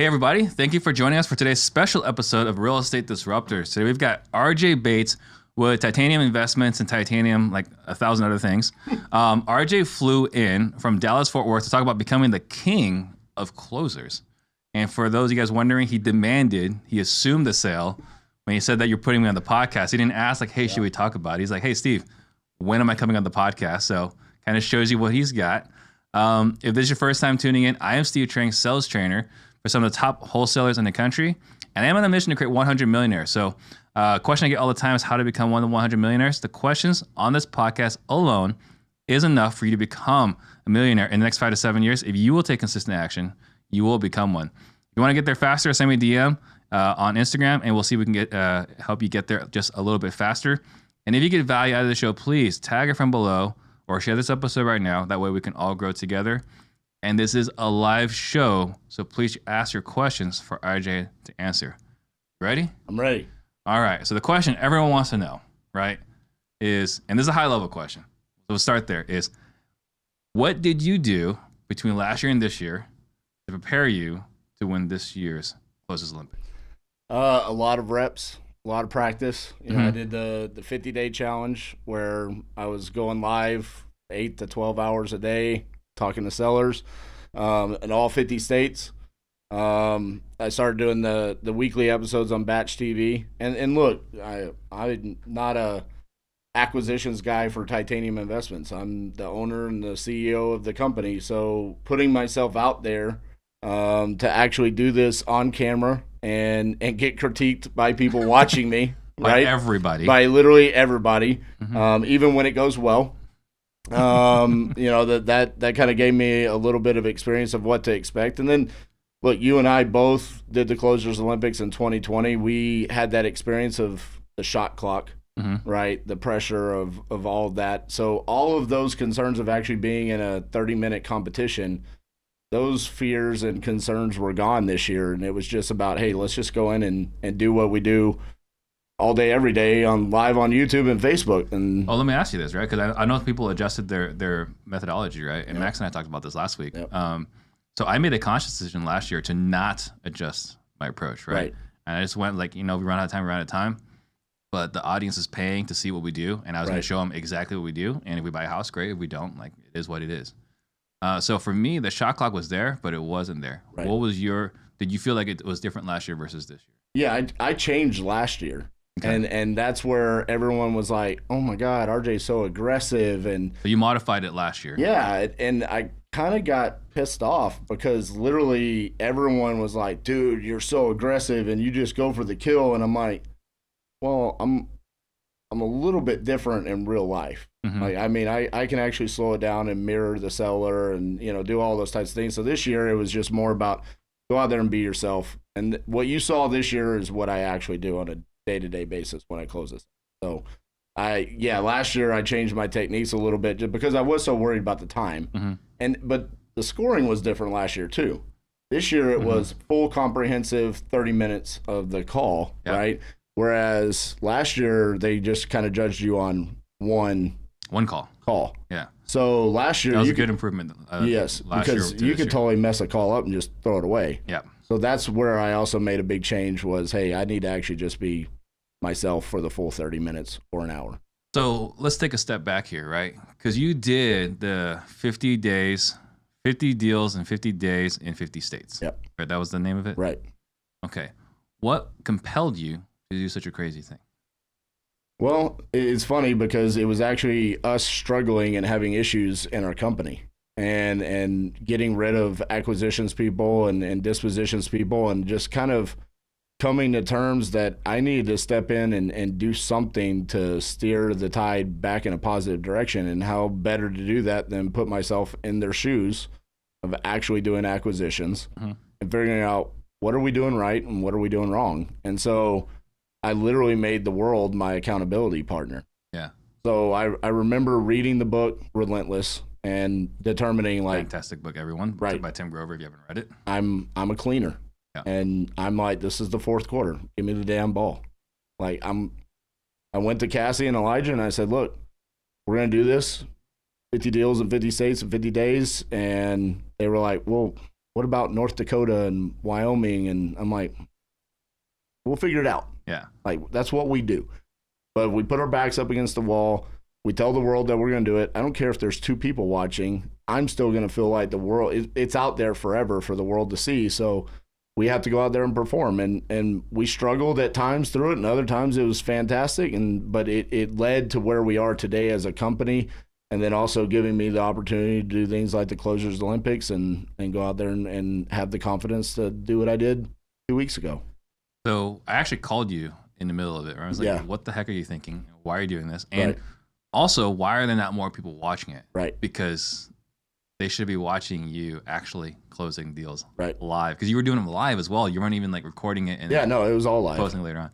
Hey everybody, thank you for joining us for today's special episode of Real Estate Disruptors. Today we've got RJ Bates with Titanium Investments and Titanium, like 1,000 other things. RJ flew in from Dallas, Fort Worth to talk about becoming the king of closers. And for those of you guys wondering, he assumed the sale when he said that you're putting me on the podcast. He didn't ask like, hey, should we talk about it? He's like, hey, Steve, when am I coming on the podcast? So kind of shows you what he's got. If this is your first time tuning in, I am Steve Trang, sales trainer for some of the top wholesalers in the country. And I am on a mission to create 100 millionaires. So question I get all the time is how to become one of the 100 millionaires. The questions on this podcast alone is enough for you to become a millionaire in the next 5 to 7 years. If you will take consistent action, you will become one. If you want to get there faster, send me a DM on Instagram, and we'll see if we can get help you get there just a little bit faster. And if you get value out of the show, please tag a friend below or share this episode right now. That way we can all grow together. And this is a live show, so please ask your questions for RJ to answer. Ready? I'm ready. All right. So the question everyone wants to know, right, is, and this is a high-level question, so we'll start there, is what did you do between last year and this year to prepare you to win this year's Closers Olympics? A lot of reps, a lot of practice. You know, I did the 50-day challenge where I was going live 8 to 12 hours a day, talking to sellers in all 50 states. I started doing the weekly episodes on Batch TV. And look, I'm not a acquisitions guy for Titanium Investments. I'm the owner and the CEO of the company. So putting myself out there to actually do this on camera and get critiqued by people watching me, By right? everybody. By literally everybody, even when it goes well. You know, that kind of gave me a little bit of experience of what to expect. And then look, you and I both did the Closers Olympics in 2020. We had that experience of the shot clock, right? The pressure of all of that. So all of those concerns of actually being in a 30-minute competition, those fears and concerns were gone this year. And it was just about, hey, let's just go in and do what we do all day, every day on live on YouTube and Facebook. And let me ask you this, right? Because I know people adjusted their methodology, right? And Max and I talked about this last week. So I made a conscious decision last year to not adjust my approach, right? And I just went like, we run out of time. But the audience is paying to see what we do. And I was going to show them exactly what we do. And if we buy a house, great. If we don't, like, it is what it is. So for me, the shot clock was there, but it wasn't there. Right. Did you feel like it was different last year versus this year? Yeah, I changed last year. Okay. And that's where everyone was like, oh my God, RJ's so aggressive. And so you modified it last year. Yeah, and I kind of got pissed off because literally everyone was like, dude, you're so aggressive and you just go for the kill. And I'm like, well, I'm a little bit different in real life. Like, I mean, I can actually slow it down and mirror the seller and, do all those types of things. So this year it was just more about go out there and be yourself. And what you saw this year is what I actually do on a day-to-day basis when I close this. So last year I changed my techniques a little bit just because I was so worried about the time. But the scoring was different last year too. This year it was full comprehensive 30 minutes of the call, right? Whereas last year they just kind of judged you on one call. Yeah. So last year that was a good improvement. Yes, because you could totally mess a call up and just throw it away. Yeah. So that's where I also made a big change was, hey, I need to actually just be myself for the full 30 minutes or an hour. So let's take a step back here, right? Because you did the 50 days, 50 deals in 50 days in 50 states. Yep. Right, that was the name of it? Right. Okay. What compelled you to do such a crazy thing? Well, it's funny because it was actually us struggling and having issues in our company and getting rid of acquisitions people and dispositions people and just kind of coming to terms that I needed to step in and do something to steer the tide back in a positive direction. And how better to do that than put myself in their shoes of actually doing acquisitions and figuring out what are we doing right and what are we doing wrong. And so I literally made the world my accountability partner. Yeah. So I remember reading the book Relentless and determining like fantastic book, everyone. Right. By Tim Grover, if you haven't read it. I'm a cleaner. Yeah. And I'm like, this is the fourth quarter. Give me the damn ball. Like I went to Cassie and Elijah and I said, look, we're gonna do this. 50 deals in 50 states in 50 days. And they were like, well, what about North Dakota and Wyoming? And I'm like, we'll figure it out. Yeah. Like, that's what we do. But we put our backs up against the wall. We tell the world that we're going to do it. I don't care if there's 2 people watching. I'm still going to feel like the world, it's out there forever for the world to see. So we have to go out there and perform. And we struggled at times through it, and other times it was fantastic. But it led to where we are today as a company, and then also giving me the opportunity to do things like the Closers Olympics and go out there and have the confidence to do what I did 2 weeks ago. So I actually called you in the middle of it. Where I was like, Yeah. what the heck are you thinking? Why are you doing this? And Right. also, why are there not more people watching it? Right. Because they should be watching you actually closing deals Right. live. Because you were doing them live as well. You weren't even like recording it and Yeah, no, it was all live. posting it later on.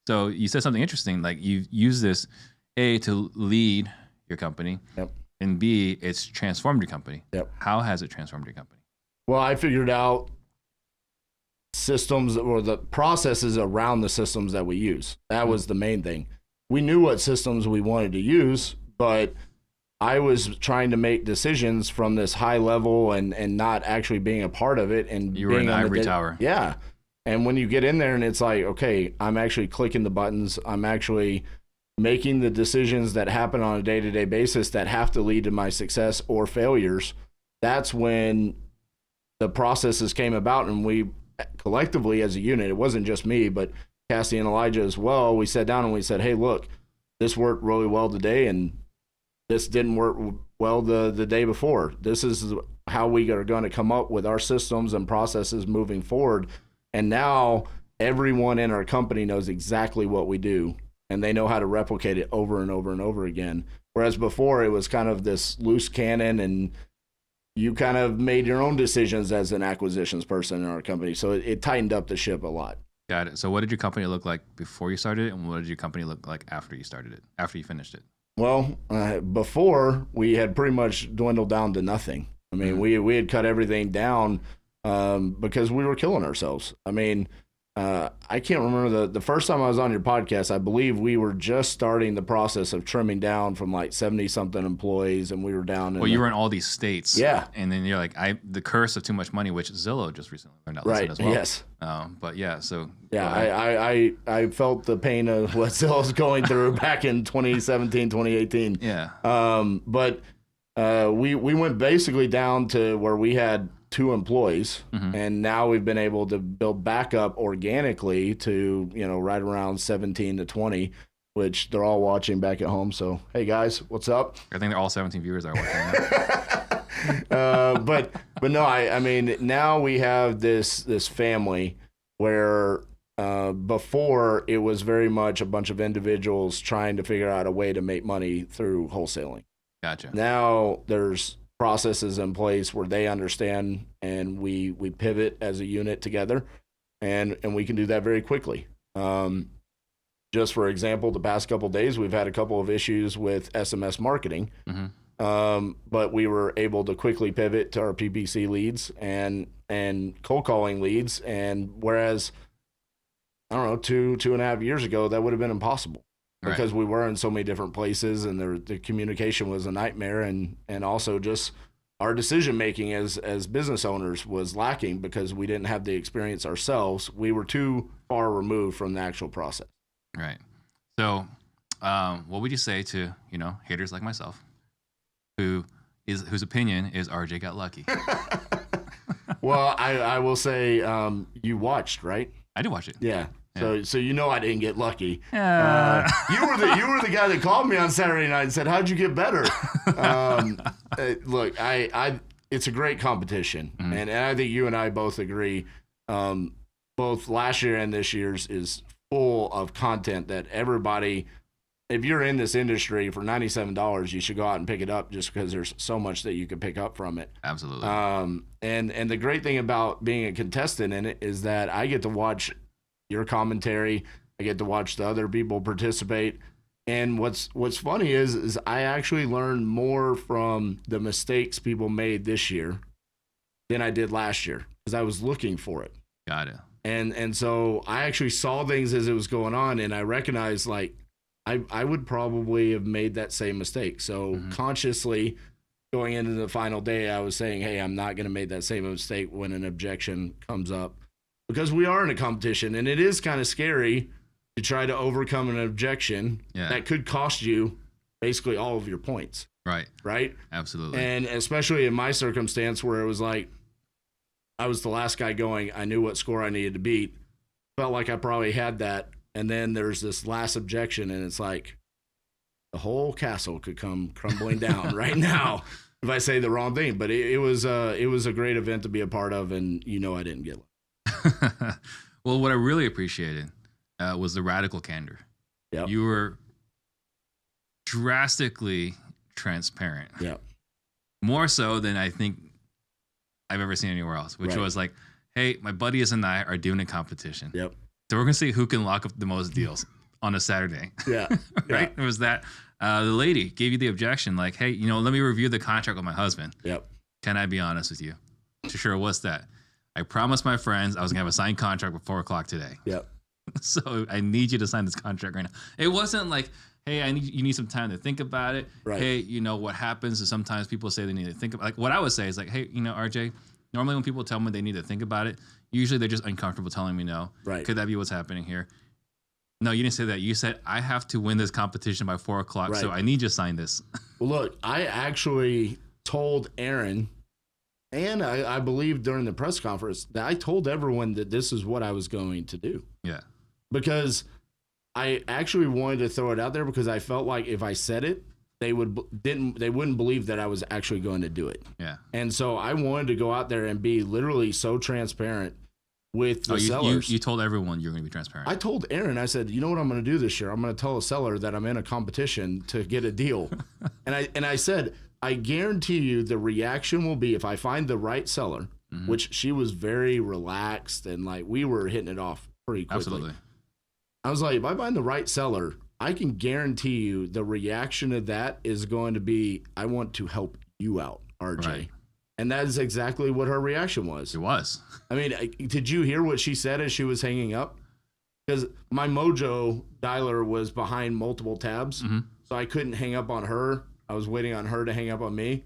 So you said something interesting. Like you use this, A, to lead your company. Yep. And B, it's transformed your company. Yep. How has it transformed your company? Well, I figured out systems or the processes around the systems that we use. That was the main thing. We knew what systems we wanted to use, but I was trying to make decisions from this high level and not actually being a part of it. And You were in the ivory tower. Yeah. And when you get in there and it's like, okay, I'm actually clicking the buttons. I'm actually making the decisions that happen on a day-to-day basis that have to lead to my success or failures. That's when the processes came about, and we collectively as a unit, it wasn't just me, but Cassie and Elijah as well, we sat down and we said, hey, look, this worked really well today, and this didn't work well the day before. This is how we are going to come up with our systems and processes moving forward. And now everyone in our company knows exactly what we do, and they know how to replicate it over and over and over again. Whereas before it was kind of this loose cannon, and you kind of made your own decisions as an acquisitions person in our company. So it tightened up the ship a lot. Got it. So what did your company look like before you started it, and what did your company look like after you started it, after you finished it? Well, before we had pretty much dwindled down to nothing. I mean, we had cut everything down because we were killing ourselves. I mean, I can't remember the first time I was on your podcast. I believe we were just starting the process of trimming down from like 70 something employees, and we were down. Well, you were in all these states. Yeah. And then you're like, the curse of too much money, which Zillow just recently learned that lesson Right. as well. Yes. But yeah, so. Yeah, I felt the pain of what Zillow's going through back in 2017, 2018. Yeah. But we went basically down to where we had 2 employees, and now we've been able to build back up organically to, right around 17 to 20, which they're all watching back at home. So, hey guys, what's up? I think they're all 17 viewers that are watching that. But no, I mean, now we have this family where before it was very much a bunch of individuals trying to figure out a way to make money through wholesaling. Gotcha. Now there's processes in place where they understand, and we pivot as a unit together, and we can do that very quickly. Just for example, the past couple of days, we've had a couple of issues with SMS marketing, but we were able to quickly pivot to our PPC leads and cold calling leads. And whereas, I don't know, 2.5 years ago, that would have been impossible. Because we were in so many different places, and the communication was a nightmare, and also just our decision making as business owners was lacking because we didn't have the experience ourselves. We were too far removed from the actual process. Right. So, what would you say to haters like myself, whose opinion is RJ got lucky? Well, I will say you watched, right? I did watch it. Yeah. Yeah. So I didn't get lucky. You were the guy that called me on Saturday night and said, "How'd you get better?" Look, it's a great competition, and I think you and I both agree. Both last year and this year's is full of content that everybody. If you're in this industry for $97, you should go out and pick it up, just because there's so much that you can pick up from it. Absolutely. And the great thing about being a contestant in it is that I get to watch your commentary. I get to watch the other people participate. And what's funny is I actually learned more from the mistakes people made this year than I did last year, because I was looking for it. Got it. And so I actually saw things as it was going on, and I recognized, like, I would probably have made that same mistake. So consciously, going into the final day, I was saying, hey, I'm not going to make that same mistake when an objection comes up, because we are in a competition, and it is kind of scary to try to overcome an objection that could cost you basically all of your points. Right? Absolutely. And especially in my circumstance where it was like, I was the last guy going, I knew what score I needed to beat, felt like I probably had that. And then there's this last objection, and it's like the whole castle could come crumbling down right now if I say the wrong thing. But it was a great event to be a part of, and I didn't get it. Well, what I really appreciated was the radical candor. Yep. You were drastically transparent. Yeah. More so than I think I've ever seen anywhere else, which was like, hey, my buddies and I are doing a competition. Yep. So we're going to see who can lock up the most deals on a Saturday. Yeah. Right? It was that. The lady gave you the objection, like, hey, let me review the contract with my husband. Yep. Can I be honest with you? Sure, what's that? I promised my friends I was going to have a signed contract before 4:00 today. Yep. So I need you to sign this contract right now. It wasn't like, hey, you need some time to think about it. Right. Hey, what happens is sometimes people say they need to think about, like, what I would say is like, hey, RJ, normally when people tell me they need to think about it, usually they're just uncomfortable telling me no. Right. Could that be what's happening here? No, you didn't say that. You said, I have to win this competition by 4:00, so I need you to sign this. Well, look, I actually told Aaron, and I believe during the press conference, that I told everyone that this is what I was going to do. Yeah. Because I actually wanted to throw it out there, because I felt like if I said it, they wouldn't believe that I was actually going to do it. Yeah. And so I wanted to go out there and be literally so transparent with the sellers. You told everyone you're going to be transparent. I told Aaron, I said, you know what I'm going to do this year? I'm going to tell a seller that I'm in a competition to get a deal. and I said, I guarantee you the reaction will be, if I find the right seller, which she was very relaxed, and like we were hitting it off pretty quickly. Absolutely. I was like, if I find the right seller, I can guarantee you the reaction of that is going to be, I want to help you out, RJ. Right. And that is exactly what her reaction was. It was. I mean, did you hear what she said as she was hanging up? Because my Mojo dialer was behind multiple tabs, so I couldn't hang up on her. I was waiting on her to hang up on me.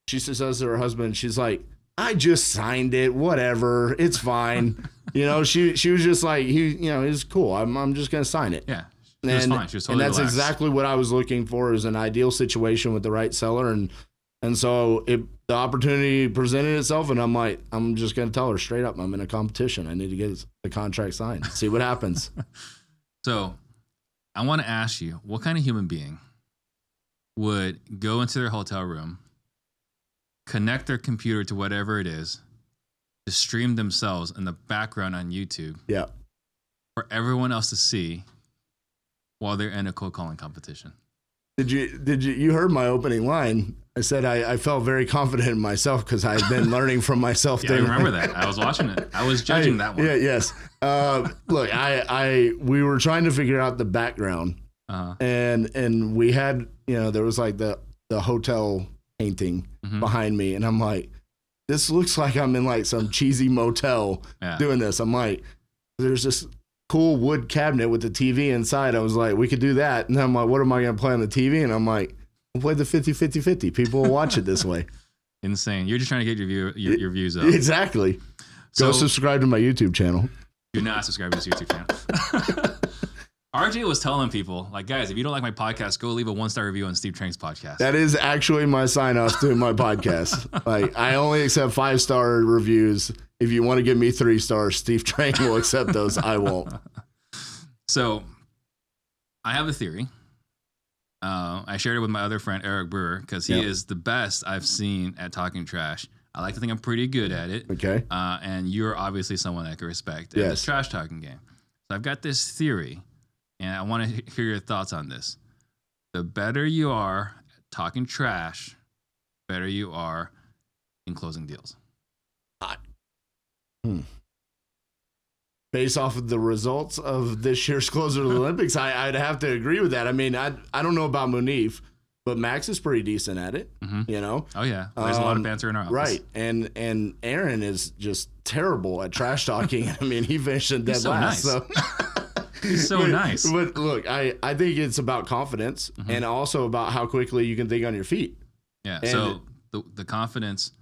She says to her husband, she's like, I just signed it, whatever, it's fine. She was just like, it's cool. I'm just gonna sign it. Yeah, it was fine. She was totally and that's relaxed. exactly what I was looking for, is an ideal situation with the right seller, and so the opportunity presented itself, and I'm like, I'm just gonna tell her straight up, I'm in a competition. I need to get the contract signed. See what happens. So, I want to ask you, what kind of human being would go into their hotel room, connect their computer to whatever it is, to stream themselves in the background on YouTube, for everyone else to see while they're in a cold calling competition? You heard my opening line? I said I felt very confident in myself because I had been learning from myself. Yeah, I remember that. I was watching it. I was judging that one. Yeah, yes. Look, we were trying to figure out the background, and we had, there was like the hotel painting behind me, and I'm like, this looks like I'm in like some cheesy motel doing this. I'm like, there's this cool wood cabinet with the TV inside. I was like, we could do that. And I'm like, what am I going to play on the TV? And I'm like, we'll play the 50-50-50. People will watch it this way. Insane. You're just trying to get your views up. Exactly. Go subscribe to my YouTube channel. Do not subscribe to this YouTube channel. RJ was telling people, like, guys, if you don't like my podcast, go leave a 1-star review on Steve Trang's podcast. That is actually my sign off to my podcast. Like, I only accept 5-star reviews. If you want to give me 3 stars, Steve Trang will accept those. I won't. So, I have a theory. I shared it with my other friend, Eric Brewer, because he is the best I've seen at talking trash. I like to think I'm pretty good at it. Okay. And you're obviously someone I can respect in this trash talking game. So I've got this theory, and I want to hear your thoughts on this. The better you are at talking trash, better you are in closing deals. Based off of the results of this year's Closer to the Olympics, I'd have to agree with that. I mean, I don't know about Munif, but Max is pretty decent at it, Oh, yeah. There's a lot of banter in our office. Right. And Aaron is just terrible at trash talking. I mean, he finished in dead last. Nice. So. He's so nice. But look, I think it's about confidence and also about how quickly you can think on your feet. Yeah. And so the confidence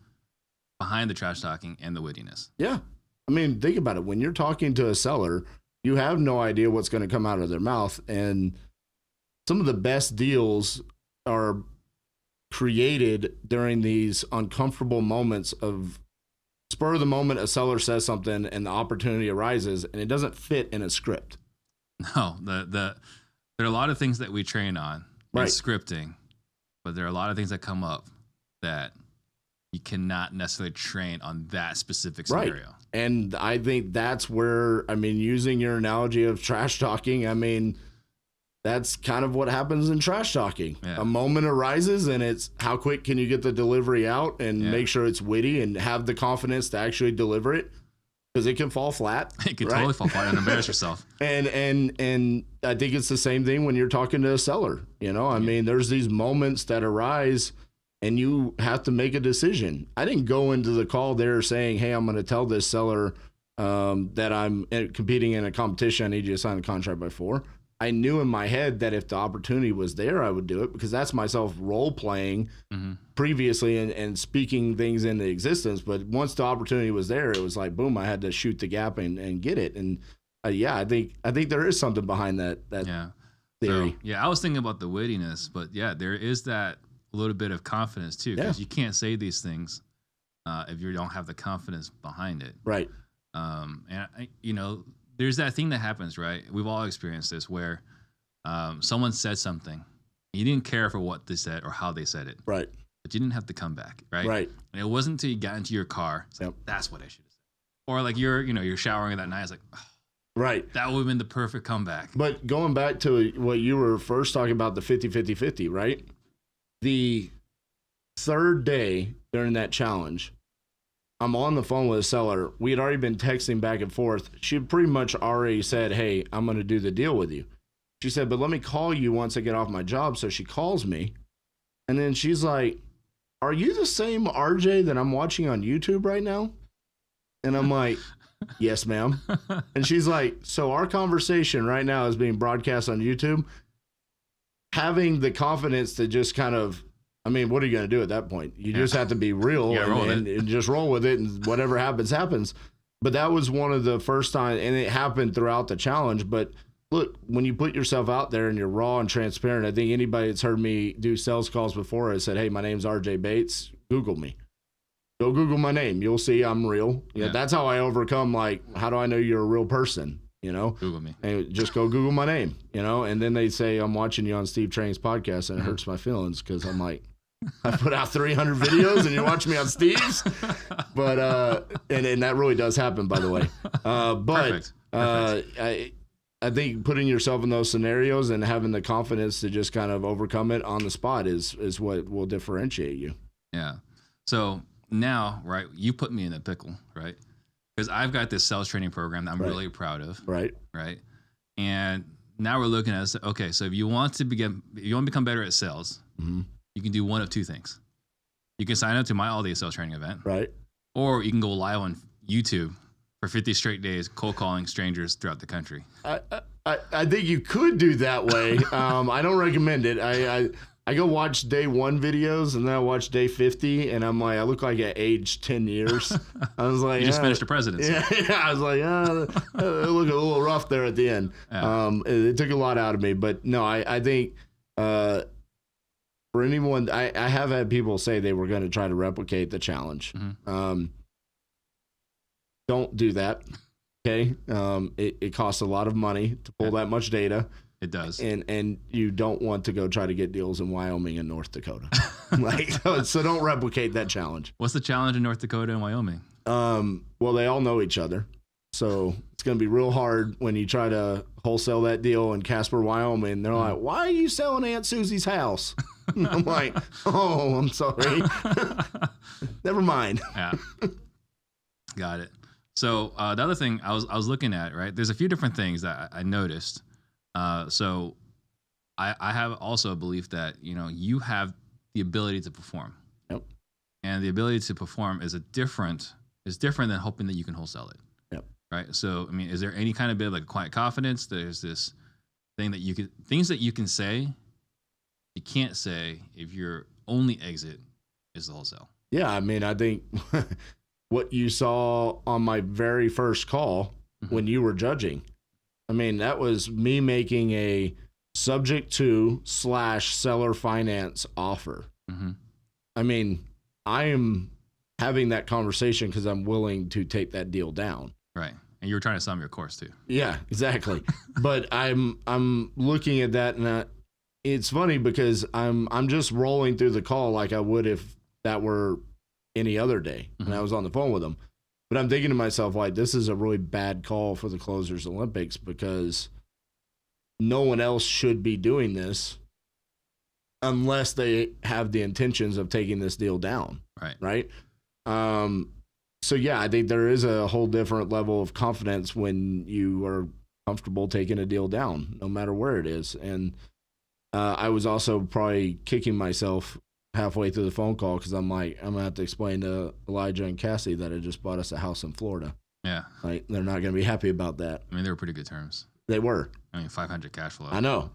behind the trash talking and the wittiness. Yeah. I mean, think about it. When you're talking to a seller, you have no idea what's going to come out of their mouth. And some of the best deals are created during these uncomfortable moments of spur of the moment. A seller says something and the opportunity arises and it doesn't fit in a script. No, there are a lot of things that we train on in scripting, but there are a lot of things that come up that you cannot necessarily train on that specific scenario. Right. And I think that's where, I mean, using your analogy of trash talking, I mean, that's kind of what happens in trash talking. Yeah. A moment arises and it's how quick can you get the delivery out and make sure it's witty and have the confidence to actually deliver it, because it can fall flat. It can totally fall flat and embarrass yourself. And I think it's the same thing when you're talking to a seller. You know, I mean, there's these moments that arise and you have to make a decision. I didn't go into the call there saying, hey, I'm going to tell this seller that I'm competing in a competition. I need you to sign a contract by 4. I knew in my head that if the opportunity was there, I would do it, because that's myself role playing previously and speaking things into existence. But once the opportunity was there, it was like, boom, I had to shoot the gap and get it. And I think there is something behind that theory. So, I was thinking about the wittiness, but there is that little bit of confidence too, because you can't say these things if you don't have the confidence behind it. Right. There's that thing that happens, right? We've all experienced this where someone said something. You didn't care for what they said or how they said it. Right. But you didn't have to come back, right? Right. And it wasn't until you got into your car, it's like, that's what I should have said. Or like you're showering that night, it's like, oh, right. That would have been the perfect comeback. But going back to what you were first talking about, the 50-50-50, right? The third day during that challenge, I'm on the phone with a seller. We had already been texting back and forth. She pretty much already said, hey, I'm going to do the deal with you. She said, but let me call you once I get off my job. So she calls me. And then she's like, are you the same RJ that I'm watching on YouTube right now? And I'm like, yes, ma'am. And she's like, so our conversation right now is being broadcast on YouTube. Having the confidence to just kind of, I mean, what are you going to do at that point? You just have to be real and just roll with it, and whatever happens, happens. But that was one of the first time, and it happened throughout the challenge. But look, when you put yourself out there and you're raw and transparent, I think anybody that's heard me do sales calls before has said, hey, my name's RJ Bates. Google me. Go Google my name. You'll see I'm real. Yeah. That's how I overcome, like, how do I know you're a real person? You know, Google me. And just go Google my name, you know, and then they say, I'm watching you on Steve Trang's podcast, and it hurts my feelings because I'm like, I put out 300 videos and you're watching me on Steve's. But, and that really does happen, by the way. But Perfect. I think putting yourself in those scenarios and having the confidence to just kind of overcome it on the spot is what will differentiate you. Yeah. So now, right, you put me in a pickle, right? Because I've got this sales training program that I'm really proud of. Right. Right. And now we're looking at, okay, so if you want to become better at sales, you can do one of two things. You can sign up to my all-day sales training event. Right. Or you can go live on YouTube for 50 straight days, cold calling strangers throughout the country. I think you could do that way. I don't recommend it. I go watch day 1 videos and then I watch day 50 and I'm like, I look like I aged 10 years. I was like, you just finished the presidency. Yeah, I was like, it looked a little rough there at the end. Yeah. It took a lot out of me, but no, I think for anyone, I have had people say they were going to try to replicate the challenge. Don't do that. Okay. It costs a lot of money to pull that much data. It does. And you don't want to go try to get deals in Wyoming and North Dakota. So don't replicate that challenge. What's the challenge in North Dakota and Wyoming? Well, they all know each other. So it's going to be real hard when you try to wholesale that deal in Casper, Wyoming. They're like, why are you selling Aunt Susie's house? I'm like, oh, I'm sorry. Never mind. Yeah. Got it. So the other thing I was looking at, right, there's a few different things that I noticed. So I have also a belief that, you have the ability to perform. Yep. And the ability to perform is different than hoping that you can wholesale it. Yep. Right. So, I mean, is there any kind of bit of like quiet confidence? There's this thing that things that you can say, you can't say if your only exit is the wholesale. Yeah, I mean, I think what you saw on my very first call when you were judging, I mean, that was me making a subject to / seller finance offer. I mean, I am having that conversation because I'm willing to take that deal down. Right. And you were trying to sell me your course too. Yeah, exactly. But I'm looking at that, and it's funny because I'm just rolling through the call like I would if that were any other day and I was on the phone with them. But I'm thinking to myself, like, this is a really bad call for the Closers Olympics because no one else should be doing this unless they have the intentions of taking this deal down. Right. So yeah, I think there is a whole different level of confidence when you are comfortable taking a deal down, no matter where it is. And I was also probably kicking myself halfway through the phone call because I'm like, I'm gonna have to explain to Elijah and Cassie that I just bought us a house in Florida. Yeah, like they're not gonna be happy about that. I mean, they were pretty good terms. They were. I mean, 500 cash flow. I know,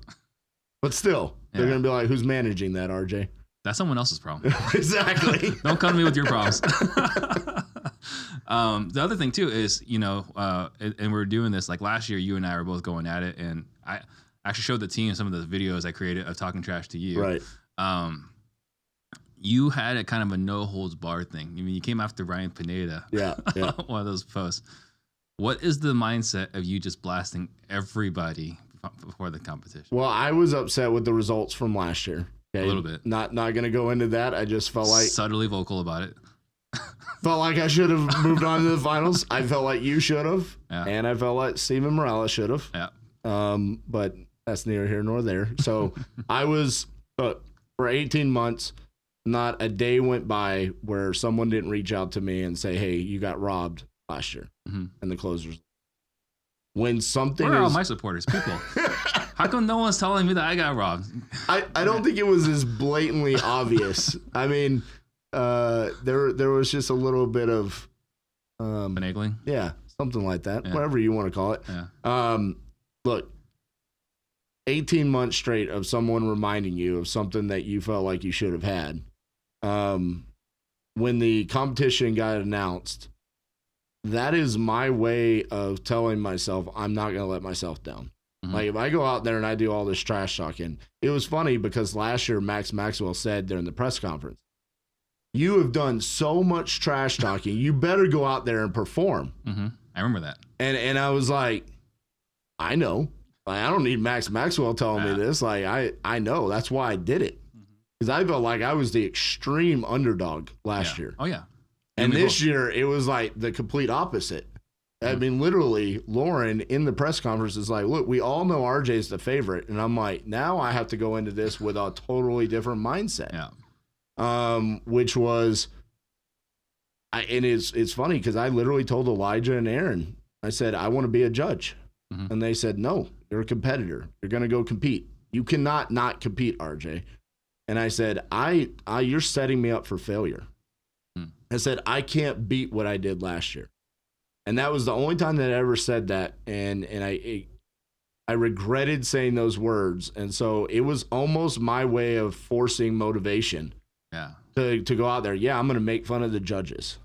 but still, they're gonna be like, who's managing that, RJ? That's someone else's problem. Exactly. Don't come to me with your problems. The other thing too is, and we're doing this like last year. You and I were both going at it, and I actually showed the team some of the videos I created of talking trash to you. Right. You had a kind of a no holds barred thing. I mean, you came after Ryan Pineda. Yeah. One of those posts. What is the mindset of you just blasting everybody before the competition? Well, I was upset with the results from last year. Okay? A little bit. Not going to go into that. I just felt like subtly vocal about it. Felt like I should have moved on to the finals. I felt like you should have, yeah. And I felt like Steven Morales should have. Yeah. But that's neither here nor there. So I was for 18 months. Not a day went by where someone didn't reach out to me and say, "Hey, you got robbed last year," and the Closers. When something where are all my supporters? People, how come no one's telling me that I got robbed? I don't think it was as blatantly obvious. I mean, there was just a little bit of finagling. Yeah, something like that. Yeah. Whatever you want to call it. Yeah. Look, 18 months straight of someone reminding you of something that you felt like you should have had. When the competition got announced, that is my way of telling myself I'm not going to let myself down. Like if I go out there and I do all this trash talking, it was funny because last year Max Maxwell said during the press conference, "You have done so much trash talking. You better go out there and perform." I remember that. And I was like, I know. Like, I don't need Max Maxwell telling me this. Like I know. That's why I did it. Because I felt like I was the extreme underdog last year. Oh, yeah. And this year, it was like the complete opposite. I mean, literally, Lauren in the press conference is like, "Look, we all know RJ's the favorite." And I'm like, now I have to go into this with a totally different mindset. Yeah. Which was, and it's funny because I literally told Elijah and Aaron, I said, "I want to be a judge." And they said, "No, you're a competitor. You're going to go compete. You cannot not compete, RJ." And I said, you're setting me up for failure. I said, I can't beat what I did last year. And that was the only time that I ever said that. And I regretted saying those words. And so it was almost my way of forcing motivation to go out there. Yeah, I'm going to make fun of the judges.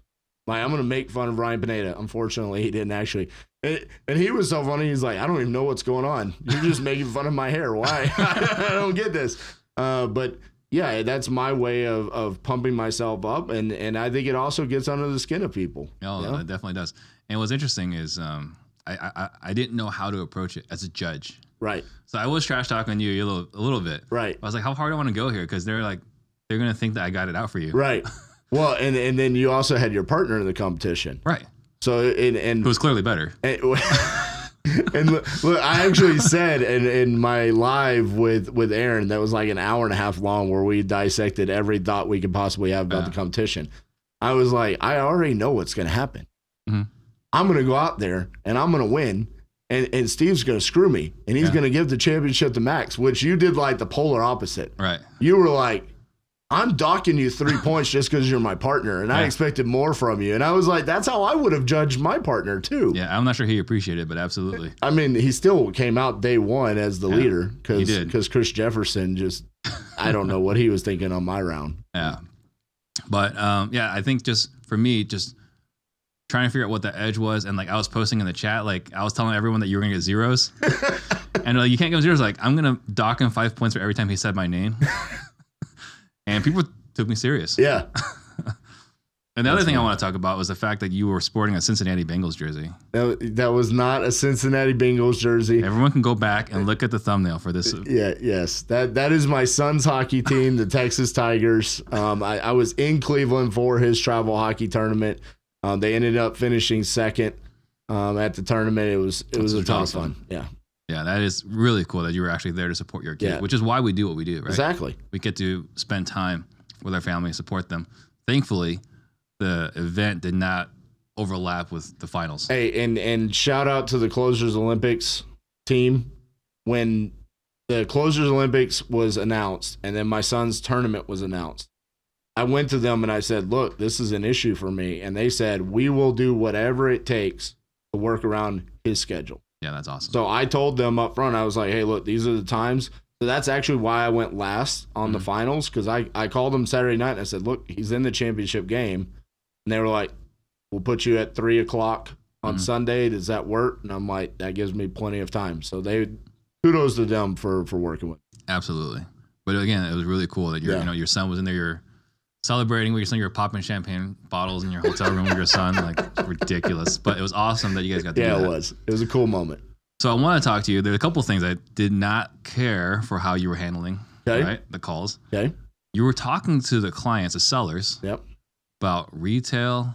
Like, I'm going to make fun of Ryan Pineda. Unfortunately, he didn't actually. And he was so funny. He's like, "I don't even know what's going on. You're just making fun of my hair. Why? I don't get this." But yeah, that's my way of pumping myself up. And I think it also gets under the skin of people. Oh, it definitely does. And what's interesting is I didn't know how to approach it as a judge. Right. So I was trash talking you a little bit. Right. I was like, how hard do I want to go here? Because they're going to think that I got it out for you. Right. Well, and then you also had your partner in the competition. Right. So it was clearly better. And look, I actually said in my live with Aaron that was like an hour and a half long where we dissected every thought we could possibly have about the competition. I was like, I already know what's going to happen. I'm going to go out there and I'm going to win. And Steve's going to screw me. And he's going to give the championship to Max, which you did like the polar opposite. Right. You were like, "I'm docking you 3 points just because you're my partner, and I expected more from you." And I was like, that's how I would have judged my partner too. Yeah, I'm not sure he appreciated it, but absolutely. I mean, he still came out day one as the leader because Chris Jefferson just, I don't know what he was thinking on my round. Yeah. But yeah, I think just for me, just trying to figure out what the edge was. And like I was posting in the chat, like I was telling everyone that you were going to get zeros. And like, you can't get zeros. Like I'm going to dock him 5 points for every time he said my name. And people took me serious. Yeah. And the other thing I want to talk about was the fact that you were sporting a Cincinnati Bengals jersey. That was not a Cincinnati Bengals jersey. Everyone can go back and look at the thumbnail for this. Yes. That is my son's hockey team, the Texas Tigers. I was in Cleveland for his travel hockey tournament. They ended up finishing second at the tournament. It was a ton of fun. Yeah. Yeah, that is really cool that you were actually there to support your kid, which is why we do what we do, right? Exactly. We get to spend time with our family and support them. Thankfully, the event did not overlap with the finals. Hey, and shout out to the Closers Olympics team. When the Closers Olympics was announced and then my son's tournament was announced, I went to them and I said, look, this is an issue for me. And they said, we will do whatever it takes to work around his schedule. Yeah, that's awesome. So I told them up front, I was like, hey, look, these are the times. So that's actually why I went last on the finals, because I called them Saturday night and I said, look, he's in the championship game. And they were like, we'll put you at 3 o'clock on Sunday. Does that work? And I'm like, that gives me plenty of time. So kudos to them for working with me. Absolutely. But again, it was really cool that your son was in there. You're celebrating with your son. You're popping champagne bottles in your hotel room with your son. Like, it's ridiculous. But it was awesome that you guys got to do that. Yeah, it was. It was a cool moment. So I want to talk to you. There are a couple of things I did not care for how you were handling, right? The calls. Okay. You were talking to the clients, the sellers, about retail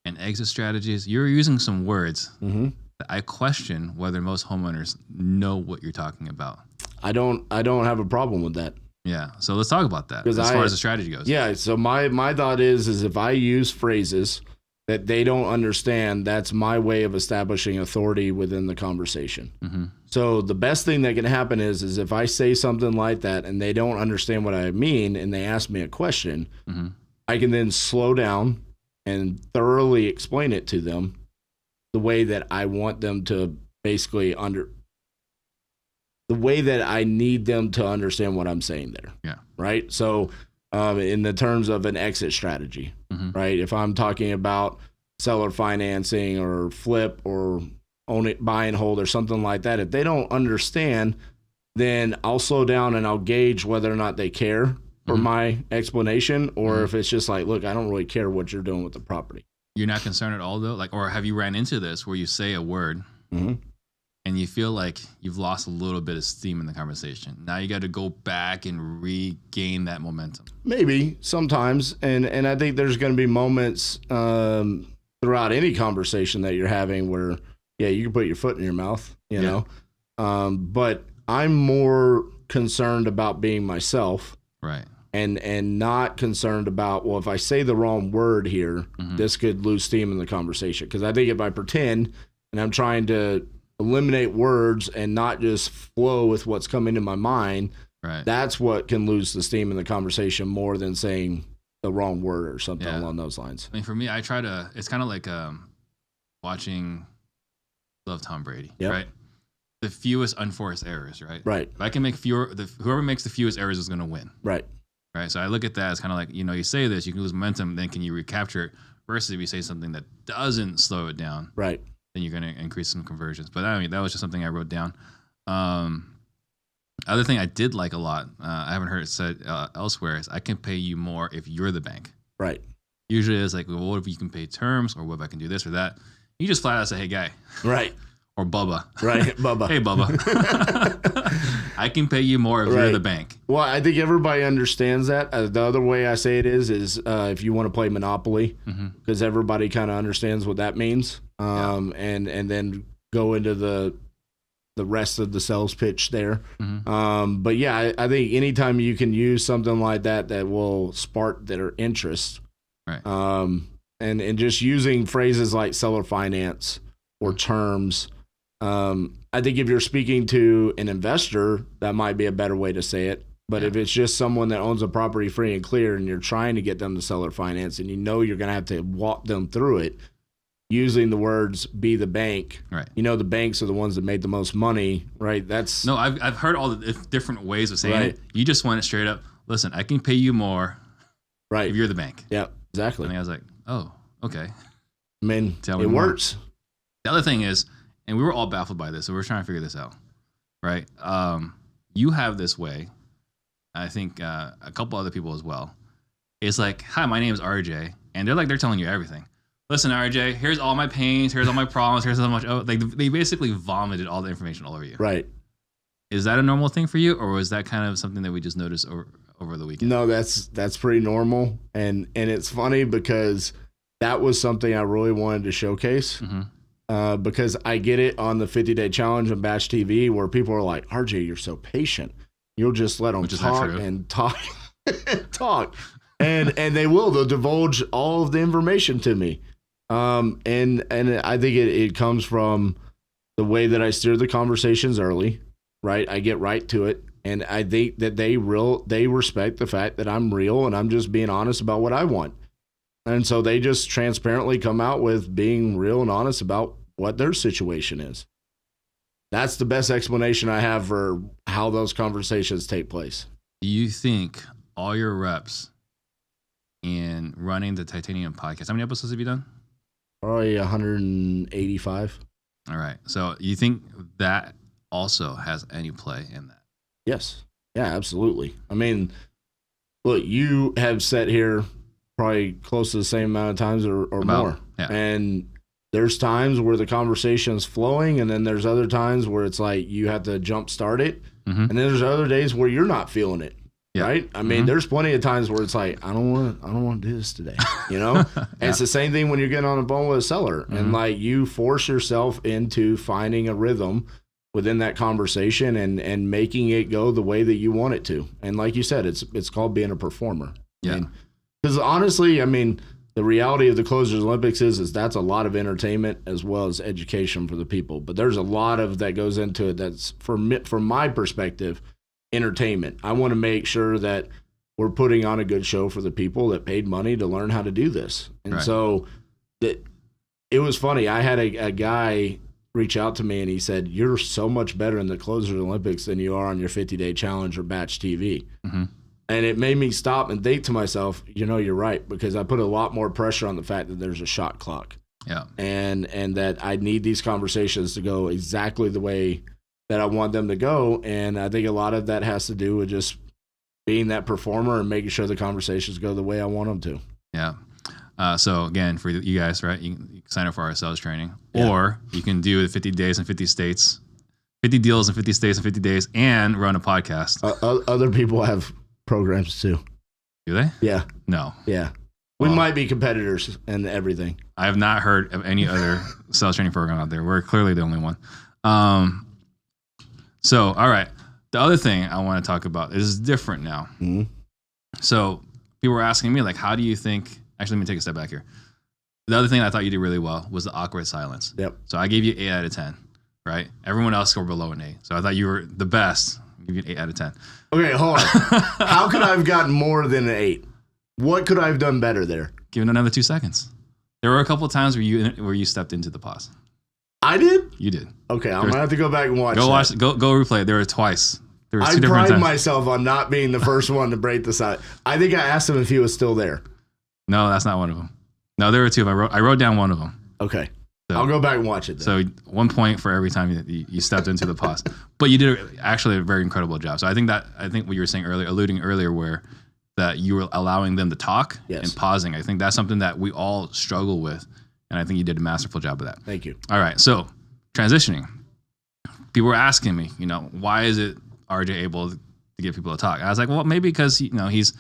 and exit strategies. You're using some words that I question whether most homeowners know what you're talking about. I don't have a problem with that. Yeah. So let's talk about that as far as the strategy goes. Yeah. So my thought is if I use phrases that they don't understand, that's my way of establishing authority within the conversation. So the best thing that can happen is if I say something like that and they don't understand what I mean and they ask me a question, I can then slow down and thoroughly explain it to them the way that I want them to basically the way that I need them to understand what I'm saying there. Yeah. Right. So in the terms of an exit strategy, right? If I'm talking about seller financing or flip or own it, buy and hold or something like that, if they don't understand, then I'll slow down and I'll gauge whether or not they care for my explanation, or if it's just like, look, I don't really care what you're doing with the property. You're not concerned at all though? Like, or have you ran into this where you say a word and you feel like you've lost a little bit of steam in the conversation? Now you got to go back and regain that momentum. Maybe sometimes. And I think there's going to be moments throughout any conversation that you're having where, you can put your foot in your mouth, you know, but I'm more concerned about being myself. Right. And not concerned about, well, if I say the wrong word here, this could lose steam in the conversation. Because I think if I pretend and I'm trying to eliminate words and not just flow with what's coming to my mind, that's what can lose the steam in the conversation more than saying the wrong word or something along those lines. I mean, for me, I try to, it's kind of like watching Love Tom Brady, right? The fewest unforced errors, right? Right. If I can make whoever makes the fewest errors is going to win. Right. Right. So I look at that as kind of like, you say this, you can lose momentum, then can you recapture it? Versus if you say something that doesn't slow it down, right, then you're going to increase some conversions. But I mean, that was just something I wrote down. Other thing I did like a lot, I haven't heard it said elsewhere, is I can pay you more if you're the bank. Right. Usually it's like, well, what if you can pay terms, or what if I can do this or that? You just flat out say, hey, guy. Right. Or Bubba. Right, Bubba. Hey, Bubba. I can pay you more if you're the bank. Well, I think everybody understands that. The other way I say it is if you want to play Monopoly, because everybody kind of understands what that means, and then go into the rest of the sales pitch there. But yeah, I think anytime you can use something like that will spark their interest. Right. And just using phrases like seller finance or terms. I think if you're speaking to an investor, that might be a better way to say it. But if it's just someone that owns a property free and clear and you're trying to get them to seller finance and you're going to have to walk them through it, using the words "be the bank," right? The banks are the ones that made the most money, right? I've heard all the different ways of saying it. You just want it straight up. Listen, I can pay you more Right. If you're the bank. Yeah, exactly. And I was like, oh, okay. I mean, Tell it me more. works. The other thing is, and we were all baffled by this, so we're trying to figure this out, right? You have this way, I think a couple other people as well. It's like, hi, my name is RJ, and they're telling you everything. Listen, RJ, here's all my pains, here's all my problems, here's how much. Oh, they basically vomited all the information all over you. Right. Is that a normal thing for you, or was that kind of something that we just noticed over the weekend? No, that's pretty normal, and it's funny because that was something I really wanted to showcase. Mm-hmm. Because I get it on the 50-day challenge on Batch TV where people are like, RJ, you're so patient. You'll just let them talk and talk and talk. And they will. They'll divulge all of the information to me. And I think it comes from the way that I steer the conversations early, right? I get right to it. And I think that they respect the fact that I'm real and I'm just being honest about what I want. And so they just transparently come out with being real and honest about what their situation is. That's the best explanation I have for how those conversations take place. Do you think all your reps in running the Titanium podcast, how many episodes have you done? Probably 185. All right. So you think that also has any play in that? Yes. Yeah, absolutely. I mean, look, you have sat here probably close to the same amount of times or more. Yeah. And there's times where the conversation's flowing, and then there's other times where it's like you have to jump start it. Mm-hmm. And then there's other days where you're not feeling it. Yeah. Right? I mean, there's plenty of times where it's like, I don't want to do this today. You know? And it's the same thing when you're getting on the phone with a seller. And like you force yourself into finding a rhythm within that conversation and making it go the way that you want it to. And like you said, it's called being a performer. Yeah. Because honestly, I mean, the reality of the Closers Olympics is that's a lot of entertainment as well as education for the people. But there's a lot of that goes into it that's, from my perspective, entertainment. I want to make sure that we're putting on a good show for the people that paid money to learn how to do this. And so it was funny. I had a guy reach out to me and he said, you're so much better in the Closers Olympics than you are on your 50-day challenge or Batch TV. Mm-hmm. And it made me stop and think to myself, you're right, because I put a lot more pressure on the fact that there's a shot clock. Yeah. And that I need these conversations to go exactly the way that I want them to go. And I think a lot of that has to do with just being that performer and making sure the conversations go the way I want them to. Yeah. So again, for you guys, right, you can sign up for our sales training, or you can do the 50 days in 50 states, 50 deals in 50 states in 50 days, and run a podcast. Other people have programs too. Do they? Yeah. No. Yeah. We might be competitors and everything. I have not heard of any other sales training program out there. We're clearly the only one. So, all right. The other thing I want to talk about is different now. Mm-hmm. So people were asking me, like, how do you think, actually, let me take a step back here. The other thing I thought you did really well was the awkward silence. Yep. So I gave you 8 out of 10, right? Everyone else scored below an 8. So I thought you were the best. I'll give you an 8 out of 10. Okay, hold on. How could I have gotten more than an 8? What could I have done better there? Give it another 2 seconds. There were a couple of times where you stepped into the pause. I did? You did. Okay, I'm going to have to go back and watch that. Go replay it. There were twice. There was 2 I different times. pride myself on not being the first one to break the silence. I think I asked him if he was still there. No, that's not one of them. No, there were 2 of them. I wrote down one of them. Okay. So, I'll go back and watch it then. So 1 point for every time you stepped into the pause. But you did actually a very incredible job. So I think what you were saying earlier, alluding earlier, where that you were allowing them to talk and pausing. I think that's something that we all struggle with. And I think you did a masterful job of that. Thank you. All right. So transitioning. People were asking me, why is it RJ able to get people to talk? I was like, well, maybe because, he's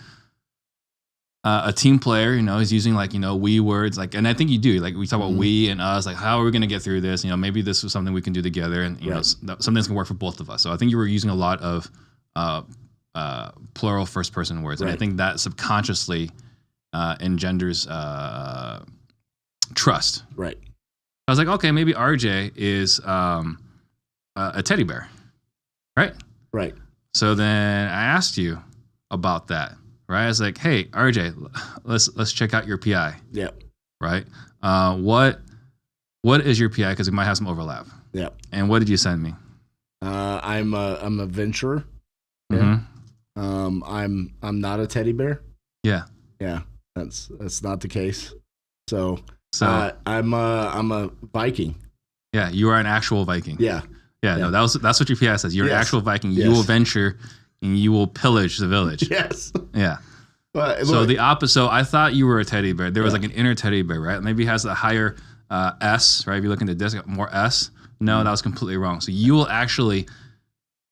a team player, he's using we words, and I think you do, we talk about we and us, how are we going to get through this? Maybe this was something we can do together and, something that's going to work for both of us. So I think you were using a lot of plural first person words. And I think that subconsciously engenders trust. Right. I was like, okay, maybe RJ is a teddy bear. Right. Right. So then I asked you about that. Right. I was like, hey, RJ, let's check out your PI. Yeah. Right. What is your PI? Because we might have some overlap. Yeah. And what did you send me? I'm a venturer. Yeah. Mm-hmm. I'm not a teddy bear. Yeah. Yeah, that's not the case. So I'm a Viking. Yeah, you are an actual Viking. Yeah. No, that's what your PI says. You're an actual Viking. Yes. You will venture and you will pillage the village. Yes. Yeah. But so the opposite. So I thought you were a teddy bear. There was like an inner teddy bear, right? Maybe he has a higher S, right? If you look into this, more S. No, that was completely wrong. So you will actually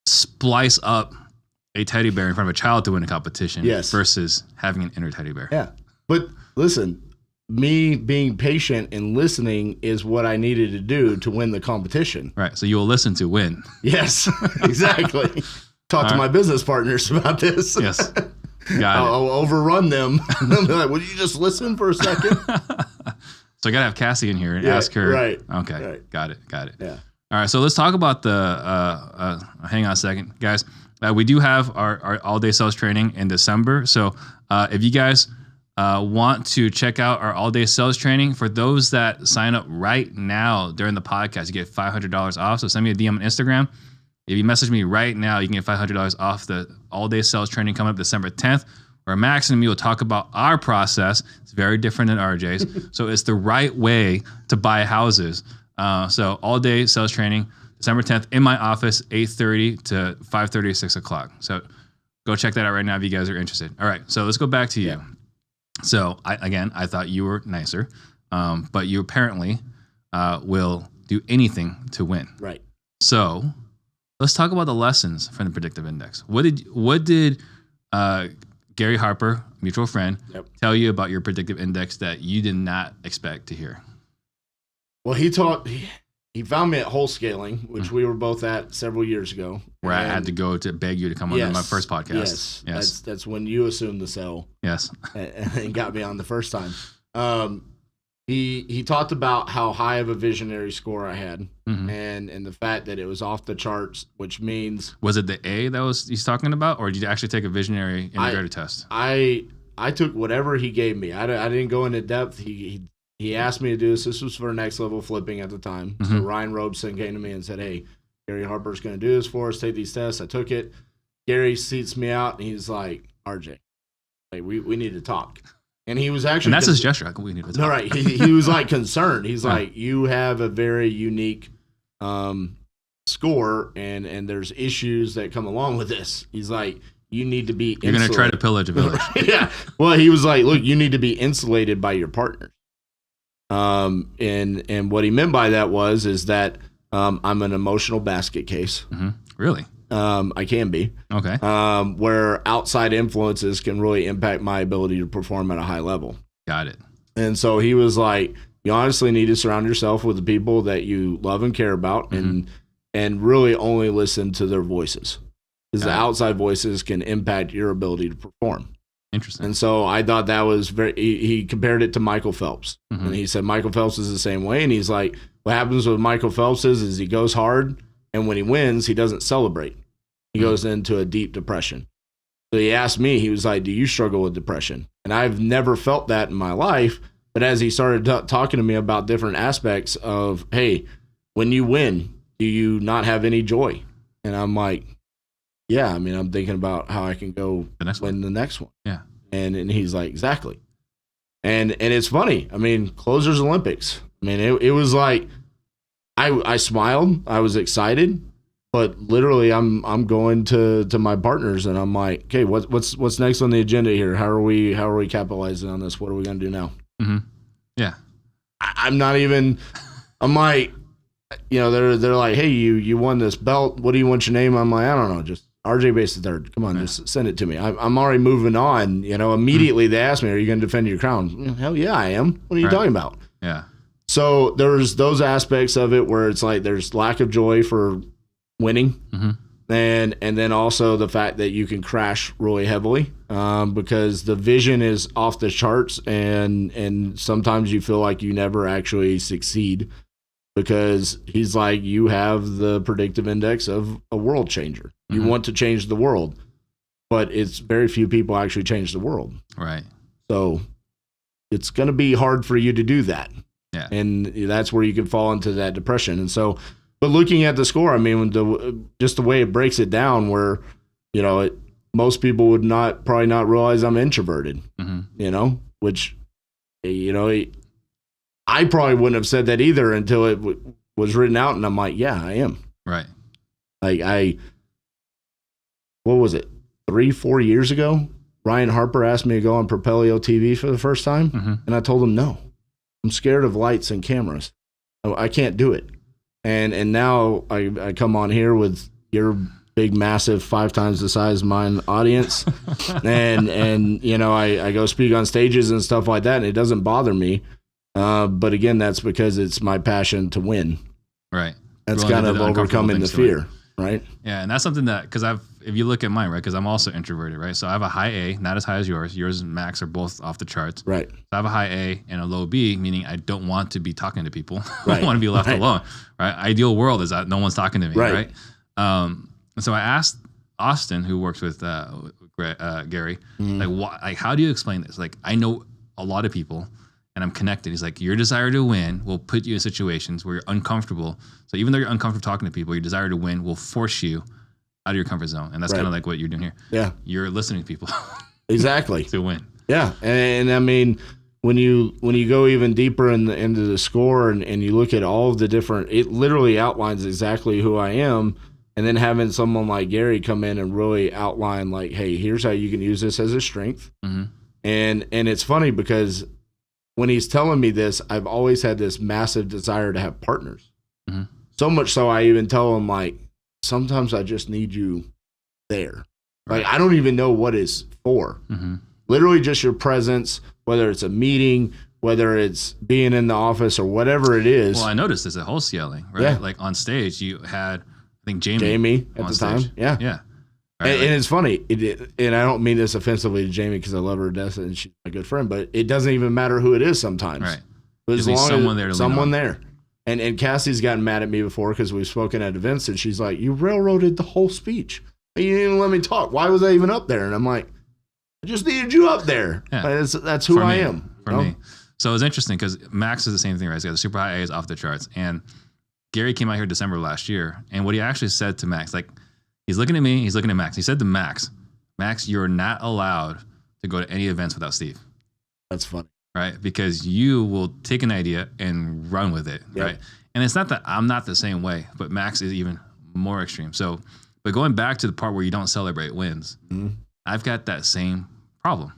splice up a teddy bear in front of a child to win a competition versus having an inner teddy bear. Yeah. But listen, me being patient and listening is what I needed to do to win the competition. Right. So you will listen to win. Yes, exactly. Talk to my business partners about this. Yes. Got it. I'll overrun them. They'll be like, would you just listen for a second? So I got to have Cassie in here and ask her. Right. Okay. Right. Got it. Yeah. All right. So let's talk about hang on a second, guys. We do have our all-day sales training in December. So if you guys want to check out our all-day sales training, for those that sign up right now during the podcast, you get $500 off. So send me a DM on Instagram. If you message me right now, you can get $500 off the all-day sales training coming up December 10th, where Max and me will talk about our process. It's very different than RJ's. So it's the right way to buy houses. So all-day sales training, December 10th in my office, 8:30 to 5:30 or 6 o'clock. So go check that out right now if you guys are interested. All right, so let's go back to you. Yeah. So I thought you were nicer, but you apparently will do anything to win. Right. So let's talk about the lessons from the Predictive Index. What did Gary Harper, mutual friend, tell you about your Predictive Index that you did not expect to hear? Well, he found me at Wholesaling, which we were both at several years ago. Where I had to go to beg you to come on my first podcast. Yes. That's when you assumed the sell. Yes. And got me on the first time. He talked about how high of a visionary score I had, and the fact that it was off the charts, which means... Was it the A that he's talking about, or did you actually take a visionary integrated test? I took whatever he gave me. I didn't go into depth. He asked me to do this. This was for next level flipping at the time. So Ryan Robeson came to me and said, hey, Gary Harper's going to do this for us. Take these tests. I took it. Gary seats me out, and he's like, RJ, hey, we need to talk. And he was actually... And that's his gesture. We need to talk. All right. He was like concerned. He's like, you have a very unique score, and there's issues that come along with this. He's like, you need to be insulated. You're going to try to pillage a village. Yeah. Well, he was like, look, you need to be insulated by your partners. And what he meant by that is that I'm an emotional basket case. Really? I can be. Okay. Where outside influences can really impact my ability to perform at a high level. Got it. And so he was like, you honestly need to surround yourself with the people that you love and care about, and really only listen to their voices, because the outside voices can impact your ability to perform. Interesting. And so I thought that was he compared it to Michael Phelps. And he said Michael Phelps is the same way. And he's like, what happens with Michael Phelps is he goes hard, and when he wins, he doesn't celebrate. He goes into a deep depression. So he asked me, he was like, do you struggle with depression? And I've never felt that in my life. But as he started talking to me about different aspects of, hey, when you win, do you not have any joy? And I'm like, yeah, I mean, I'm thinking about how I can go win the next one. Yeah. And he's like, exactly. And it's funny. I mean, Closers Olympics. I mean, it was like, I smiled. I was excited. But literally, I'm going to my partners, and I'm like, okay, what's next on the agenda here? How are we capitalizing on this? What are we going to do now? Yeah. I'm not even. I'm like, they're like, hey, you won this belt. What do you want your name? I'm like, I don't know, just RJ Bates the third. Come on, just send it to me. I'm already moving on. Immediately they asked me, are you going to defend your crown? Hell yeah, I am. What are you talking about? Yeah. So there's those aspects of it where it's like there's lack of joy for winning, and then also the fact that you can crash really heavily because the vision is off the charts, and sometimes you feel like you never actually succeed because he's like, you have the predictive index of a world changer. You want to change the world, but it's very few people actually change the world. Right. So it's going to be hard for you to do that. Yeah. And that's where you can fall into that depression. And so, but looking at the score, I mean, just the way it breaks it down where, most people would probably not realize I'm introverted, which, I probably wouldn't have said that either until it was written out. And I'm like, yeah, I am. Right. Like what was it? 3-4 years ago, Ryan Harper asked me to go on Propelio TV for the first time. And I told him, no, I'm scared of lights and cameras. I can't do it. And now I come on here with your big, massive, 5 times the size of mine audience. and I go speak on stages and stuff like that. And it doesn't bother me. But again, that's because it's my passion to win. Right. That's kind of overcoming the fear. Right. Yeah. And that's something that, if you look at mine, right, because I'm also introverted, right? So I have a high A, not as high as yours. Yours and Max are both off the charts. Right. So I have a high A and a low B, meaning I don't want to be talking to people. I want to be left alone, right? Ideal world is that no one's talking to me, right? And so I asked Austin, who works with Gary, like, how do you explain this? Like, I know a lot of people and I'm connected. He's like, your desire to win will put you in situations where you're uncomfortable. So even though you're uncomfortable talking to people, your desire to win will force you out of your comfort zone. And that's kind of like what you're doing here. Yeah. You're listening to people. Exactly. To win. Yeah. And I mean, when you go even deeper into the score and you look at all of the different, it literally outlines exactly who I am. And then having someone like Gary come in and really outline like, hey, here's how you can use this as a strength. And it's funny because when he's telling me this, I've always had this massive desire to have partners. So much so I even tell him, like, sometimes I just need you there. Like, I don't even know what it's for. Literally just your presence, whether it's a meeting, whether it's being in the office or whatever it is. Well, I noticed this at wholesaling, right? Yeah. Like on stage, you had, I think, Jamie at the time. Yeah. Yeah. Right, and it's funny, and I don't mean this offensively to Jamie because I love her to death and she's my good friend, but it doesn't even matter who it is sometimes. Right. But as long as someone there. And Cassie's gotten mad at me before because we've spoken at events and she's like, you railroaded the whole speech. You didn't even let me talk. Why was I even up there? And I'm like, I just needed you up there. Yeah. That's who I am. For me. So it's interesting because Max is the same thing, right? He's got the super high A's off the charts. And Gary came out here December last year. And what he actually said to Max, like, he's looking at me, he's looking at Max. He said to Max, you're not allowed to go to any events without Steve. That's funny. Right? Because you will take an idea and run with it, right? And it's not that I'm not the same way, but Max is even more extreme. So, but going back to the part where you don't celebrate wins, I've got that same problem,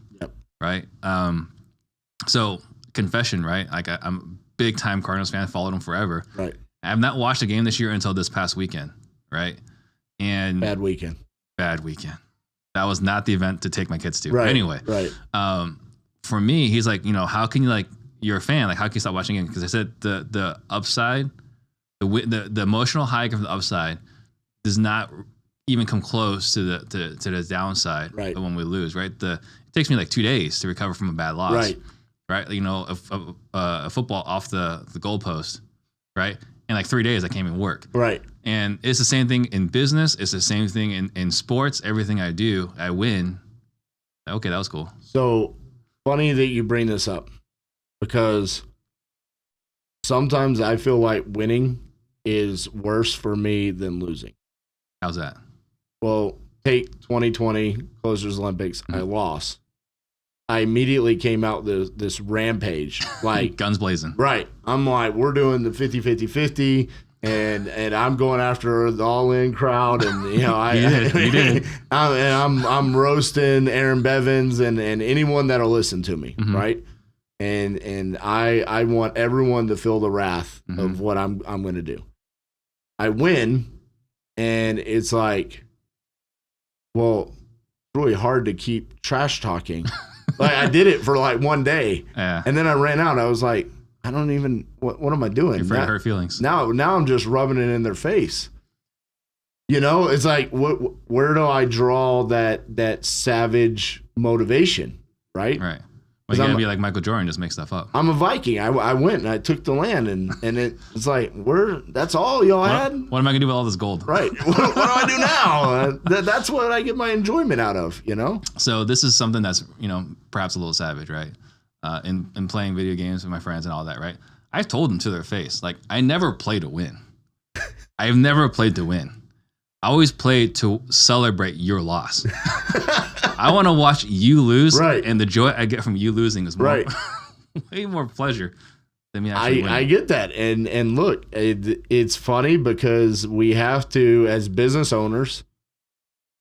right? So confession, right? Like I'm a big time Cardinals fan, followed them forever. Right. I have not watched a game this year until this past weekend, right? And bad weekend. That was not the event to take my kids to. Right. Anyway, for me, he's like, how can you, like, you're a fan, like, how can you stop watching it? Because I said the upside, the emotional high from the upside does not even come close to the downside of when we lose. Right. It takes me like 2 days to recover from a bad loss. Right. A football off the goalpost. Right. In like 3 days, I can't even work. Right. And it's the same thing in business. It's the same thing in sports. Everything I do, I win. Okay, that was cool. So funny that you bring this up because sometimes I feel like winning is worse for me than losing. How's that? Well, take 2020 Closers Olympics. I lost. I immediately came out this rampage, like guns blazing. Right. I'm like, we're doing the 50-50-50, and I'm going after the all-in crowd, and you did. I'm roasting Aaron Bevins and anyone that'll listen to me, right? And I want everyone to feel the wrath of what I'm going to do. I win, and it's like, well, it's really hard to keep trash talking. Like I did it for like 1 day, and then I ran out. I was like, I don't even. What am I doing? You're afraid to hurt feelings. Now I'm just rubbing it in their face. It's like, where do I draw that savage motivation? Right. Right. Well, you gotta be like Michael Jordan, just make stuff up. I'm a Viking. I went and I took the land, and it's like, that's all y'all had. What am I gonna do with all this gold? Right. What do I do now? That's what I get my enjoyment out of. So this is something that's perhaps a little savage, right? In playing video games with my friends and all that, right? I've told them to their face, like, I never play to win. I've never played to win. I always play to celebrate your loss. I want to watch you lose, Right. and the joy I get from you losing is more, Right. way more pleasure than me actually winning. I get that. And look, it's funny because we have to, as business owners,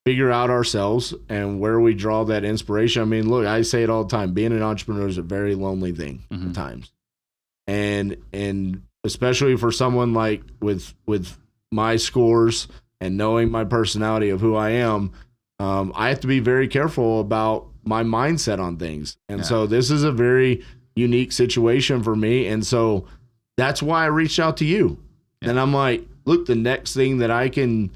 figure out ourselves and where we draw that inspiration. I mean, look, I say it all the time. Being an entrepreneur is a very lonely thing at times. And especially for someone like with my scores and knowing my personality of who I am, I have to be very careful about my mindset on things. And so this is a very unique situation for me. And so that's why I reached out to you. Yeah. And I'm like, look, the next thing that I can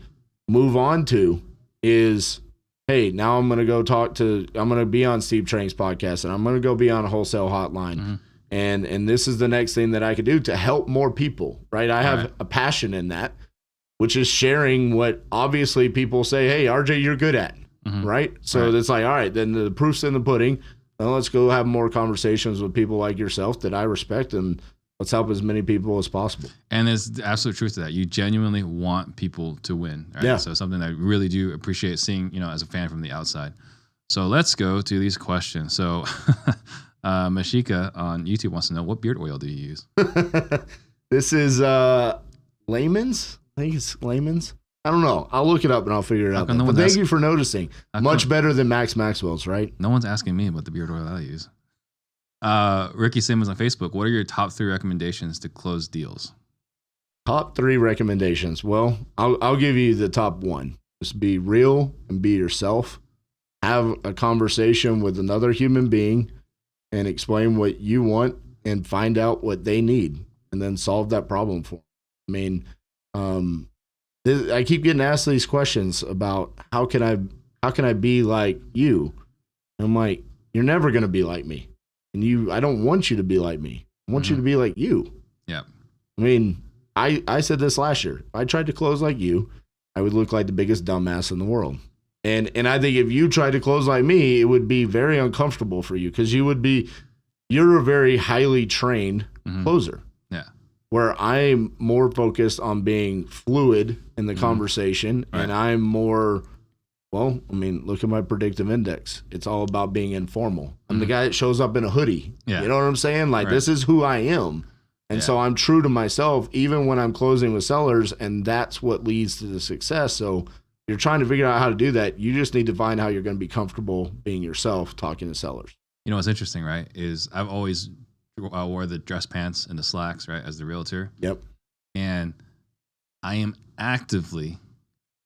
move on to is, hey, now I'm going to be on Steve Trang's podcast, and I'm going to go be on a Wholesale Hotline. And this is the next thing that I could do to help more people, right? I have a passion in that, which is sharing what obviously people say, hey, RJ, you're good at, right? So it's like, all right, then the proof's in the pudding. Now let's go have more conversations with people like yourself that I respect, and let's help as many people as possible. And there's the absolute truth to that. You genuinely want people to win, right? Yeah. So something I really do appreciate seeing, as a fan from the outside. So let's go to these questions. So Mashika on YouTube wants to know, what beard oil do you use? This is Layman's. I think it's Layman's. I don't know. I'll look it up and I'll figure it out. But thank you for noticing. Much better than Max Maxwell's, right? No one's asking me about the beard oil I use. Ricky Simmons on Facebook. What are your top 3 recommendations to close deals? Top 3 recommendations. Well, I'll give you the top 1. Just be real and be yourself. Have a conversation with another human being and explain what you want and find out what they need and then solve that problem for them. I mean, I keep getting asked these questions about how can I be like you? And I'm like, you're never going to be like me. And I don't want you to be like me. I want you to be like you. Yeah. I mean, I said this last year. If I tried to close like you, I would look like the biggest dumbass in the world. And I think if you tried to close like me, it would be very uncomfortable for you because you're a very highly trained closer. Yeah. Where I'm more focused on being fluid in the conversation, and I'm more, well, I mean, look at my predictive index. It's all about being informal. I'm the guy that shows up in a hoodie. Yeah. You know what I'm saying? Like, this is who I am. And so I'm true to myself, even when I'm closing with sellers, and that's what leads to the success. So you're trying to figure out how to do that. You just need to find how you're going to be comfortable being yourself talking to sellers. You know what's interesting, right, is I've always wore the dress pants and the slacks, right, as the realtor. Yep. And I am actively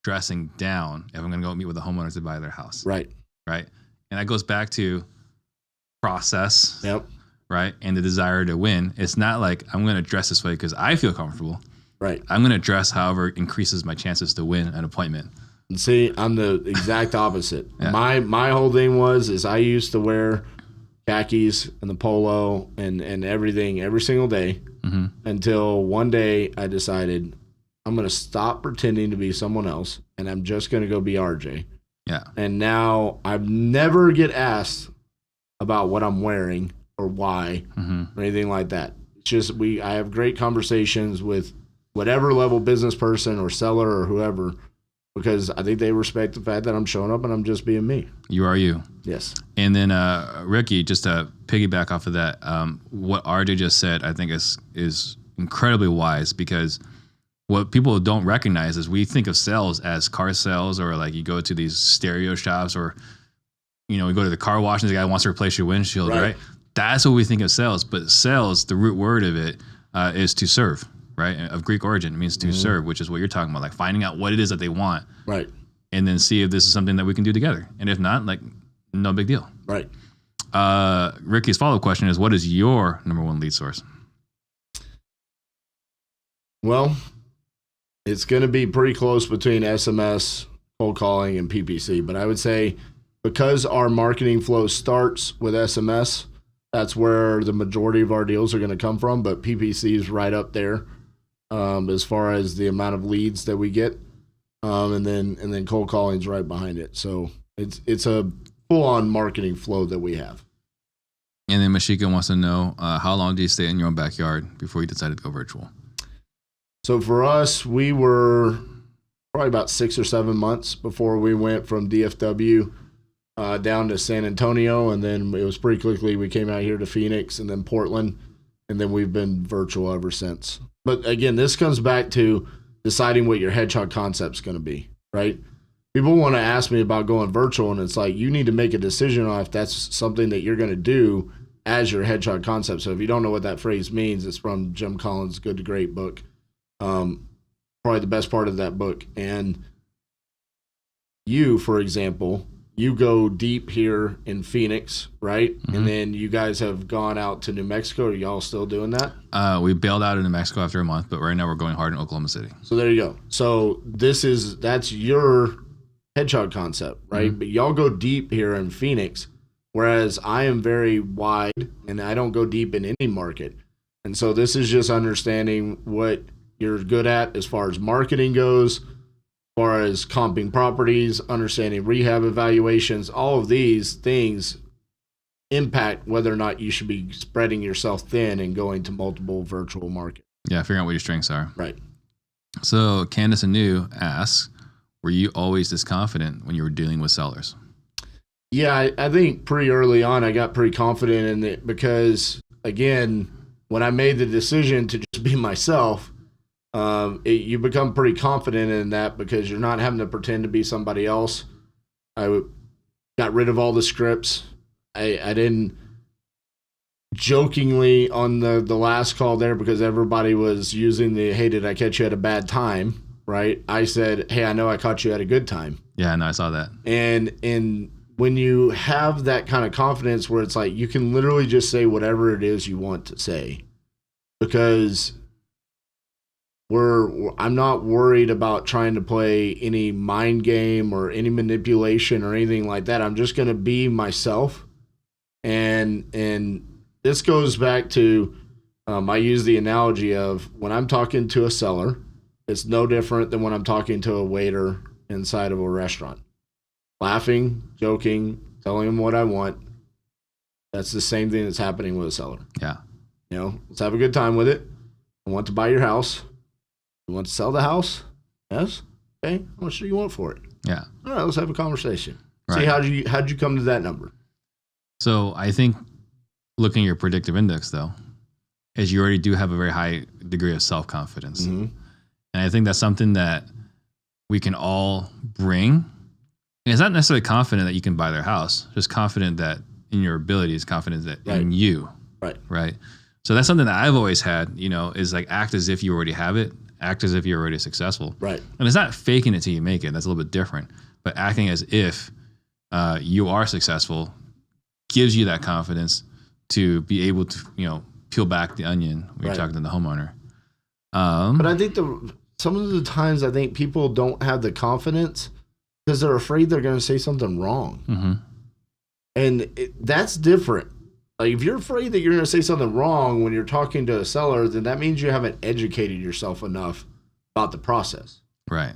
dressing down if I'm going to go meet with the homeowners to buy their house. Right. Right. And that goes back to process. Yep. Right. And the desire to win. It's not like I'm going to dress this way because I feel comfortable. Right. I'm going to dress however increases my chances to win an appointment. And see, I'm the exact opposite. Yeah. My whole thing is I used to wear khakis and the polo and everything every single day until one day I decided I'm going to stop pretending to be someone else and I'm just going to go be RJ. Yeah. And now I never get asked about what I'm wearing or why or anything like that. It's just I have great conversations with whatever level business person or seller or whoever, because I think they respect the fact that I'm showing up and I'm just being me. You are you. Yes. And then Ricky, just to piggyback off of that, what RJ just said, I think is incredibly wise, because what people don't recognize is we think of sales as car sales, or like you go to these stereo shops, or you go to the car wash and the guy wants to replace your windshield, right? That's what we think of sales. But sales, the root word of it is to serve, right? Of Greek origin. It means to serve, which is what you're talking about, like finding out what it is that they want. Right. And then see if this is something that we can do together. And if not, like, no big deal. Right. Ricky's follow-up question is, what is your number one lead source? Well, it's going to be pretty close between SMS, cold calling, and PPC. But I would say because our marketing flow starts with SMS, that's where the majority of our deals are going to come from. But PPC is right up there as far as the amount of leads that we get. And then cold calling is right behind it. So it's a full-on marketing flow that we have. And then Mashika wants to know, how long do you stay in your own backyard before you decided to go virtual? So for us, we were probably about 6 or 7 months before we went from DFW down to San Antonio, and then it was pretty quickly we came out here to Phoenix and then Portland, and then we've been virtual ever since. But again, this comes back to deciding what your hedgehog concept's going to be, right? People want to ask me about going virtual, and it's like you need to make a decision on if that's something that you're going to do as your hedgehog concept. So if you don't know what that phrase means, it's from Jim Collins' Good to Great book. Probably the best part of that book. And you, for example, you go deep here in Phoenix, right? Mm-hmm. And then you guys have gone out to New Mexico. Are y'all still doing that? We bailed out of New Mexico after a month, but right now we're going hard in Oklahoma City. So there you go. So that's your hedgehog concept, right? Mm-hmm. But y'all go deep here in Phoenix, whereas I am very wide and I don't go deep in any market. And so this is just understanding what you're good at as far as marketing goes, as far as comping properties, understanding rehab evaluations. All of these things impact whether or not you should be spreading yourself thin and going to multiple virtual markets. Yeah, figuring out what your strengths are. Right. So Candace Anu asks, were you always this confident when you were dealing with sellers? Yeah, I think pretty early on I got pretty confident in it because, again, when I made the decision to just be myself, you become pretty confident in that because you're not having to pretend to be somebody else. I got rid of all the scripts. I didn't jokingly on the last call there because everybody was using the, hey, did I catch you at a bad time? Right? I said, hey, I know I caught you at a good time. Yeah, no, I saw that. And when you have that kind of confidence where it's like you can literally just say whatever it is you want to say because I'm not worried about trying to play any mind game or any manipulation or anything like that. I'm just going to be myself. And this goes back to, I use the analogy of when I'm talking to a seller, it's no different than when I'm talking to a waiter inside of a restaurant. Laughing, joking, telling them what I want. That's the same thing that's happening with a seller. Yeah. You know, let's have a good time with it. I want to buy your house. You want to sell the house? Yes. Okay. How much do you want for it? Yeah. All right. Let's have a conversation. Right. See how'd you come to that number? So I think looking at your predictive index though, is you already do have a very high degree of self-confidence. Mm-hmm. And I think that's something that we can all bring. And it's not necessarily confident that you can buy their house, just confident that in your abilities, confident that in you. Right. Right. So that's something that I've always had, is like act as if you already have it, act as if you're already successful. Right. And it's not faking it till you make it. That's a little bit different. But acting as if you are successful gives you that confidence to be able to, peel back the onion when you're talking to the homeowner. But I think some of the times I think people don't have the confidence because they're afraid they're going to say something wrong. Mm-hmm. And that's different. Like if you're afraid that you're going to say something wrong when you're talking to a seller, then that means you haven't educated yourself enough about the process. Right.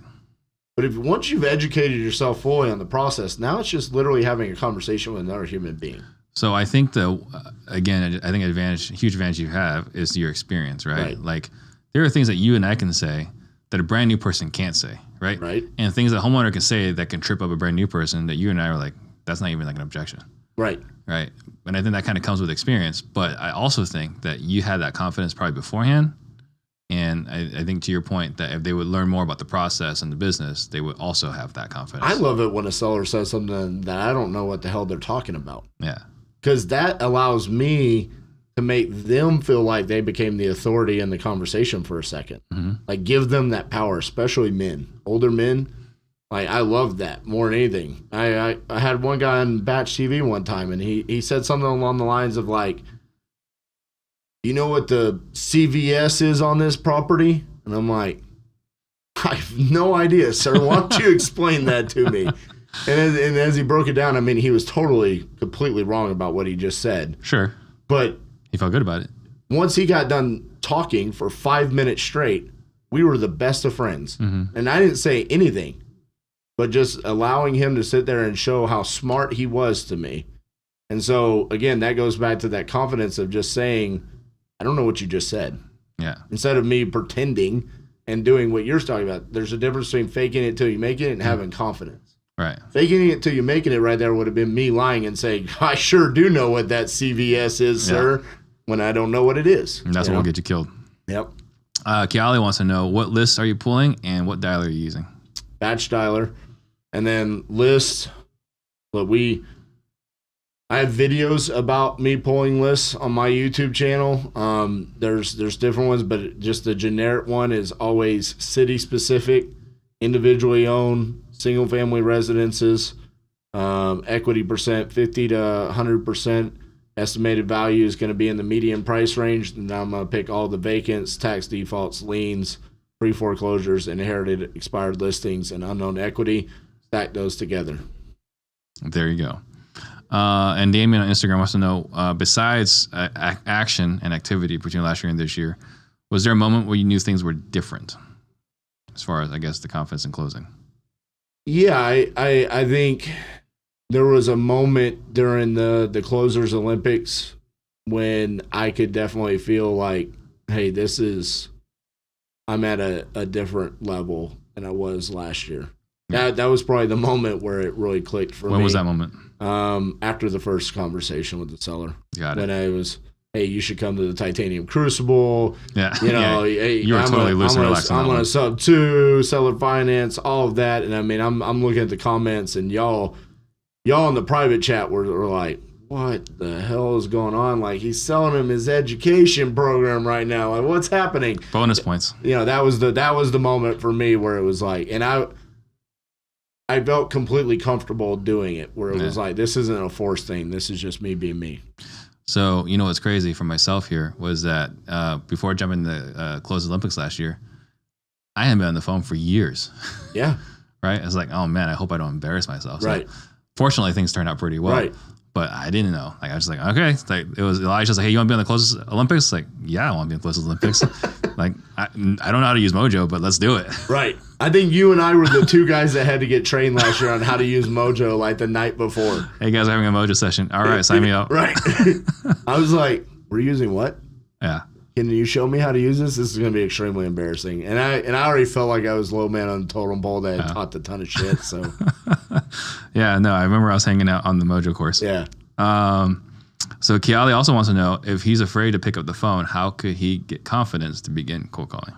But once you've educated yourself fully on the process, now it's just literally having a conversation with another human being. So I think huge advantage you have is your experience, right? Like there are things that you and I can say that a brand new person can't say, right? Right. And things that a homeowner can say that can trip up a brand new person that you and I are like, that's not even like an objection. Right. Right. And I think that kind of comes with experience. But I also think that you had that confidence probably beforehand. And I think to your point that if they would learn more about the process and the business, they would also have that confidence. I love it when a seller says something that I don't know what the hell they're talking about. Yeah. Because that allows me to make them feel like they became the authority in the conversation for a second. Mm-hmm. Like give them that power, especially men, older men. Like I love that more than anything. I had one guy on Batch TV one time and he said something along the lines of like, you know what the CVS is on this property? And I'm like, I have no idea, sir. Why don't you explain that to me? And as he broke it down, I mean, he was completely wrong about what he just said. Sure. But he felt good about it. Once he got done talking for 5 minutes straight, we were the best of friends. Mm-hmm. And I didn't say anything, but just allowing him to sit there and show how smart he was to me. And so, again, that goes back to that confidence of just saying, I don't know what you just said. Yeah. Instead of me pretending and doing what you're talking about. There's a difference between faking it till you make it and having confidence. Right. Faking it till you're making it right there would have been me lying and saying, I sure do know what that CVS is, sir, when I don't know what it is. And that's what will get you killed. Yep. Kiali wants to know, what lists are you pulling and what dialer are you using? Batch dialer. And then lists. Look, I have videos about me pulling lists on my YouTube channel. There's different ones, but just the generic one is always city specific, individually owned, single family residences, equity percent 50 to 100%. Estimated value is going to be in the median price range. And I'm going to pick all the vacants, tax defaults, liens, pre-foreclosures, inherited expired listings, and unknown equity. Stack those together. There you go. And Damien on Instagram wants to know, besides action and activity between last year and this year, was there a moment where you knew things were different as far as, I guess, the confidence in closing? Yeah, I think there was a moment during the Closers Olympics when I could definitely feel like, hey, I'm at a different level than I was last year. That was probably the moment where it really clicked for me. When was that moment? After the first conversation with the seller. Got it. When I was, hey, you should come to the Titanium Crucible. Yeah. Hey, you were totally loose and relaxed. I'm on a sub 2, seller finance, all of that. And I mean, I'm looking at the comments, and y'all in the private chat were like, what the hell is going on? Like, he's selling him his education program right now. Like, what's happening? Bonus points. That was the moment for me where it was like, and I felt completely comfortable doing it, where it was like, this isn't a forced thing. This is just me being me. So, what's crazy for myself here was that before jumping the Close Olympics last year, I hadn't been on the phone for years. Yeah. Right? I was like, oh man, I hope I don't embarrass myself. So, right. Fortunately, things turned out pretty well. Right. But I didn't know. Like, I was like, okay. It was Elijah's like, hey, you want to be on the Closest Olympics? Like, yeah, I want to be on the Closest Olympics. Like, I don't know how to use Mojo, but let's do it. Right. I think you and I were the two guys that had to get trained last year on how to use Mojo like the night before. Hey, guys, we're having a Mojo session. All right, sign me up. Right. I was like, we're using what? Yeah. Can you show me how to use this? This is going to be extremely embarrassing. And I already felt like I was low man on the totem pole that had taught a ton of shit. So. Yeah, no, I remember I was hanging out on the Mojo course. Yeah. So Kiali also wants to know, if he's afraid to pick up the phone, how could he get confidence to begin cold calling?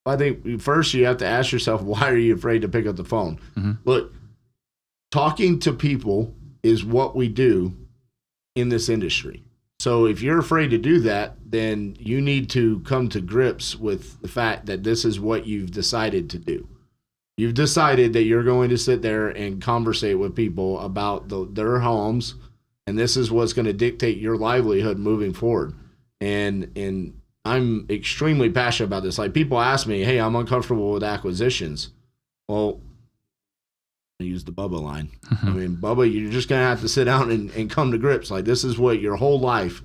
I think first you have to ask yourself, why are you afraid to pick up the phone? Mm-hmm. Look, talking to people is what we do in this industry. So if you're afraid to do that, then you need to come to grips with the fact that this is what you've decided to do. You've decided that you're going to sit there and conversate with people about their homes, and this is what's going to dictate your livelihood moving forward. And I'm extremely passionate about this. Like, people ask me, hey, I'm uncomfortable with acquisitions. Well, I use the Bubba line. I mean, Bubba, you're just going to have to sit down and come to grips. Like, this is what your whole life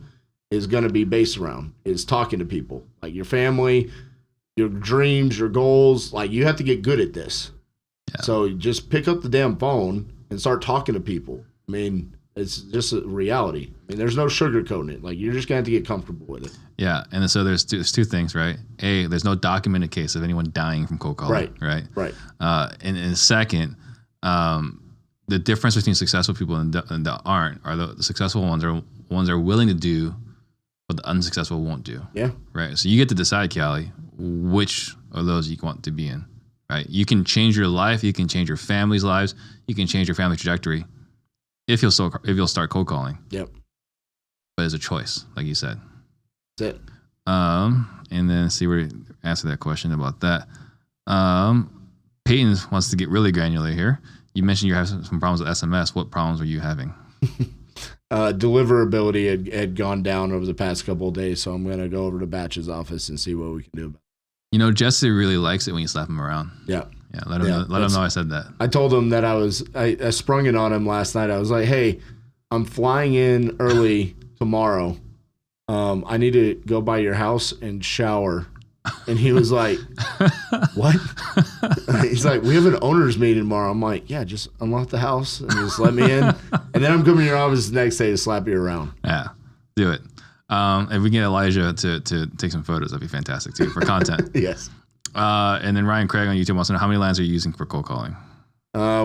is going to be based around, is talking to people. Like, your family, your dreams, your goals. Like, you have to get good at this. Yeah. So just pick up the damn phone and start talking to people. I mean, it's just a reality. I mean, there's no sugarcoating it. Like, you're just going to have to get comfortable with it. Yeah, and so there's two things, right? A, there's no documented case of anyone dying from cold calling. Right. And second, the difference between successful people and that aren't are the successful ones are ones that are willing to do what the unsuccessful won't do. Yeah. Right. So you get to decide, Callie, which of those you want to be in. Right. You can change your life. You can change your family's lives. You can change your family trajectory if you'll start cold calling. Yep. But it's a choice, like you said. That's it. And then see where to answer that question about that. Peyton wants to get really granular here. You mentioned you're having some problems with SMS. What problems were you having? Deliverability had gone down over the past couple of days, so I'm going to go over to Batch's office and see what we can do about it. You know, Jesse really likes it when you slap him around. Yeah. Yeah, let him know I said that. I told him that I sprung it on him last night. I was like, hey, I'm flying in early tomorrow. I need to go by your house and shower. And he was like, what? He's like, we have an owner's meeting tomorrow. I'm like, yeah, just unlock the house and just let me in. And then I'm coming to your office the next day to slap you around. Yeah, do it. If we get Elijah to take some photos, that'd be fantastic too for content. Yes. And then Ryan Craig on YouTube wants to know how many lines are you using for cold calling?